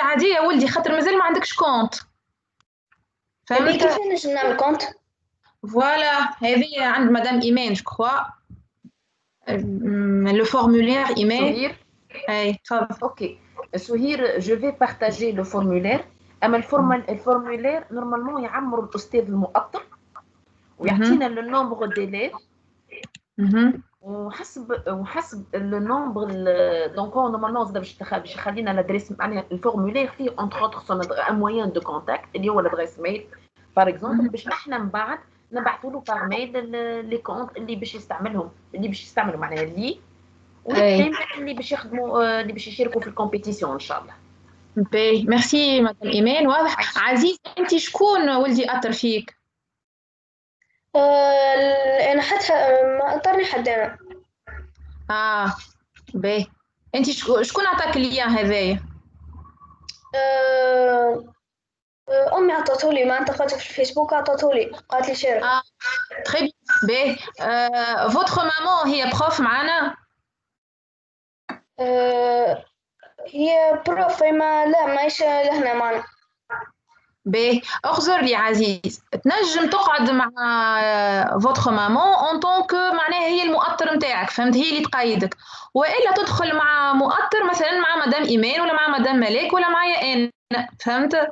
Speaker 3: عاديه يا ولدي خاطر مازال ما عندكش كونت
Speaker 5: فهمت. كيف نجم نعمل كونت؟
Speaker 3: فوالا هذه عند مدام ايمان جو كخوا le formulaire email.
Speaker 1: سهير اوكي سهير جو في بارتاجي لو فورمولير. اما الفورمولير نورمالمون يعمروا الاستاذ المؤطر ويعطينا لو نومبر ديليف وحسب لو نومبر دونك هو نورمالمون زاد باش يخلينا لادريس معناها الفورمولير فيه انتر اوتر سون ان موين دو كونتاكت اللي هو لادريس ميل باغ اكزومبل باش احنا من بعد نبعثوا له باغ ميل لي كونت اللي باش يستعملوا معناها اللي باش يخدموا اللي باش يشاركوا في الكومبيتيسيون ان شاء الله.
Speaker 3: باهي ميرسي مدام ايمان واضح. عزيز انت شكون ولدي اثر فيك؟
Speaker 5: انا حتى ما اثرني حد انا.
Speaker 3: باهي انت شكون عطاك اللين هذايا؟
Speaker 5: امي عطاتولي ما انتقدت في الفيسبوك عطاتولي قالت لي شارك.
Speaker 3: تري باهي. فوتر مامون هي بروف معانا؟
Speaker 5: هي بروف ما لا ماهيش لهنا معنا.
Speaker 3: باهي اخزر لي عزيز تنجم تقعد مع فوتر مامون اون طونك معناها هي المؤطر نتاعك فهمت هي اللي تقيدك والا تدخل مع مؤطر مثلا مع مدام ايمان ولا مع مدام ملاك ولا معايا انا فهمت.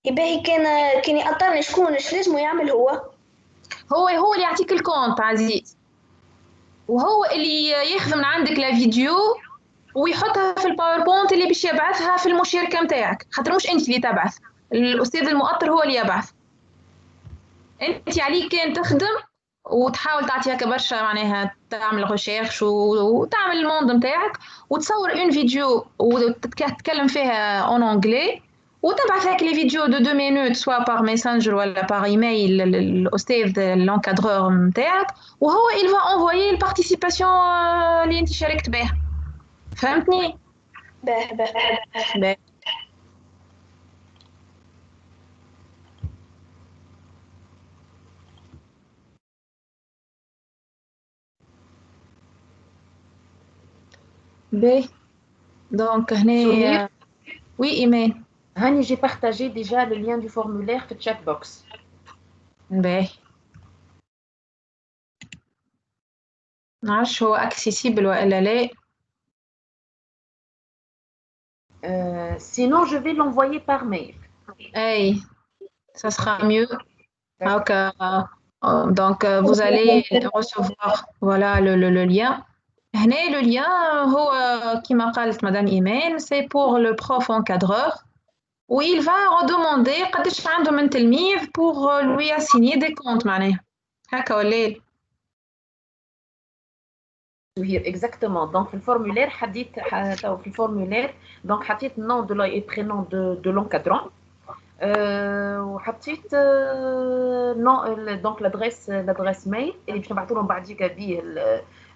Speaker 5: باهي كان يأطرني شكون ايش لازم يعمل هو
Speaker 3: اللي يعطيك الكونت عزيز وهو اللي ياخذ من عندك لا فيديو ويحطها في الباوربوينت اللي باش يبعثها في المشاركه نتاعك خاطر مش انت اللي تبعث الاستاذ المؤطر هو اللي يبعث. انت عليك كان تخدم وتحاول تعطي هكا برشا معناها تعمل ريشيرش وتعمل الموند نتاعك وتصور اون فيديو وتتكلم فيها اون انجلي وتبعث هيك لي فيديو دو 2 مينوت سواء بار ميسنجر ولا بار ايميل للاستاذ لونكادرور نتاعك وهو il va envoyer البارتيسيباسيون اللي انت شاركت بها فهمتني؟
Speaker 5: باه
Speaker 3: باهي دونك هنا وي ايمان
Speaker 1: هاني j'ai partagé déjà le lien du formulaire في الchat box.
Speaker 3: باهي نعرفش هو accessible ولا لا.
Speaker 1: Sinon je vais l'envoyer par mail.
Speaker 3: Hey, ça sera mieux. Okay. Donc vous allez recevoir voilà le lien. هنا le lien هو كما قالت مدام إيمان c'est pour le prof encadreur où il va redemander قداش عنده من تلميذ pour lui assigner des comptes معناها هكا ولا
Speaker 1: Oui, exactement. Donc, le formulaire, donc, حطيت nom de et prénom de l'encadrant. وحطيت donc l'adresse mail اللي باش نبعثوا لهم بعديك به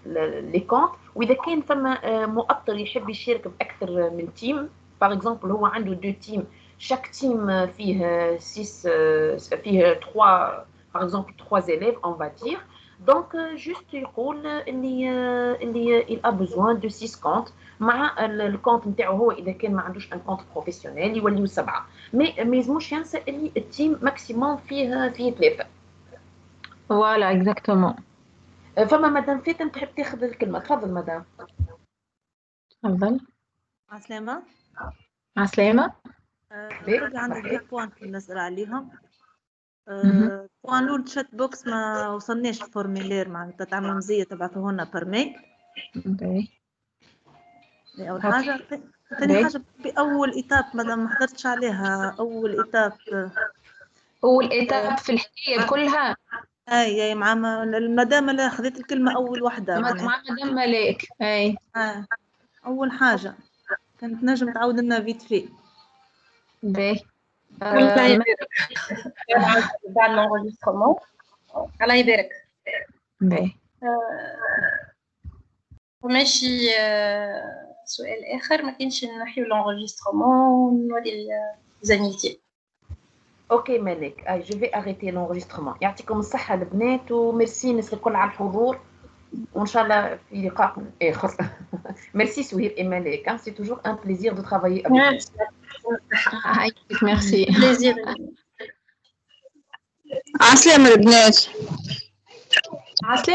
Speaker 1: لي كونت. واذا كان فما مؤطر يحب يشارك باكثر من تيم باغ اكزومبل هو عنده دو تيم شاك تيم فيه 6 فيه 3 باغ اكزومبل 3 élèves on va dire. دونك جوست يقول اللي il a besoin de 6 comptes مع الكونت نتاعو هو اذا كان ما عندوش ان كونت بروفيسيونيل يوليو 7 مي ما يلزموش ينسى اللي التيم ماكسيموم فيه 3.
Speaker 3: فوالا اكزاكتومون.
Speaker 1: فما مدام فاتن تحب تاخذ الكلمه تفضل مدام.
Speaker 3: تفضل.
Speaker 6: عسلامة.
Speaker 3: عسلامة.
Speaker 6: عندي دي بوان نسأل عليهم. بوان لول تشات بوكس ما وصلناش الفورميلير معناتها تعمل مزية تبعثوه لنا برميل.
Speaker 3: اوكي.
Speaker 6: أول حاجة. ثاني حاجة بأول إيتاب مادام ما حضرتش عليها أول إيتاب.
Speaker 3: أول إيتاب في الحكاية كلها.
Speaker 6: أي مع المدام اللي أخذت الكلمة أول وحدة.
Speaker 3: مع مدام ملاك. أي.
Speaker 6: أول حاجة كانت نجم تعود لنا فيت في.
Speaker 3: باهي.
Speaker 2: الله يبارك. بعد الانغيسترومون. الله يبارك.
Speaker 3: باهي.
Speaker 2: وماشي سؤال آخر ما كانش نحيو الانغيسترومون ونولي زانيتي.
Speaker 1: اوكي مالك جو في اريتي لونغيسترومون. يعطيكم الصحه البنات وميرسي الناس الكل على الحضور وان شاء الله في لقاء اخر. ميرسي سهير et مالك سي توجور ان بليزير دو ترافايي افيك.
Speaker 3: ميرسي.
Speaker 2: بليزير.
Speaker 7: عسلامة البنات.
Speaker 3: عسلامة.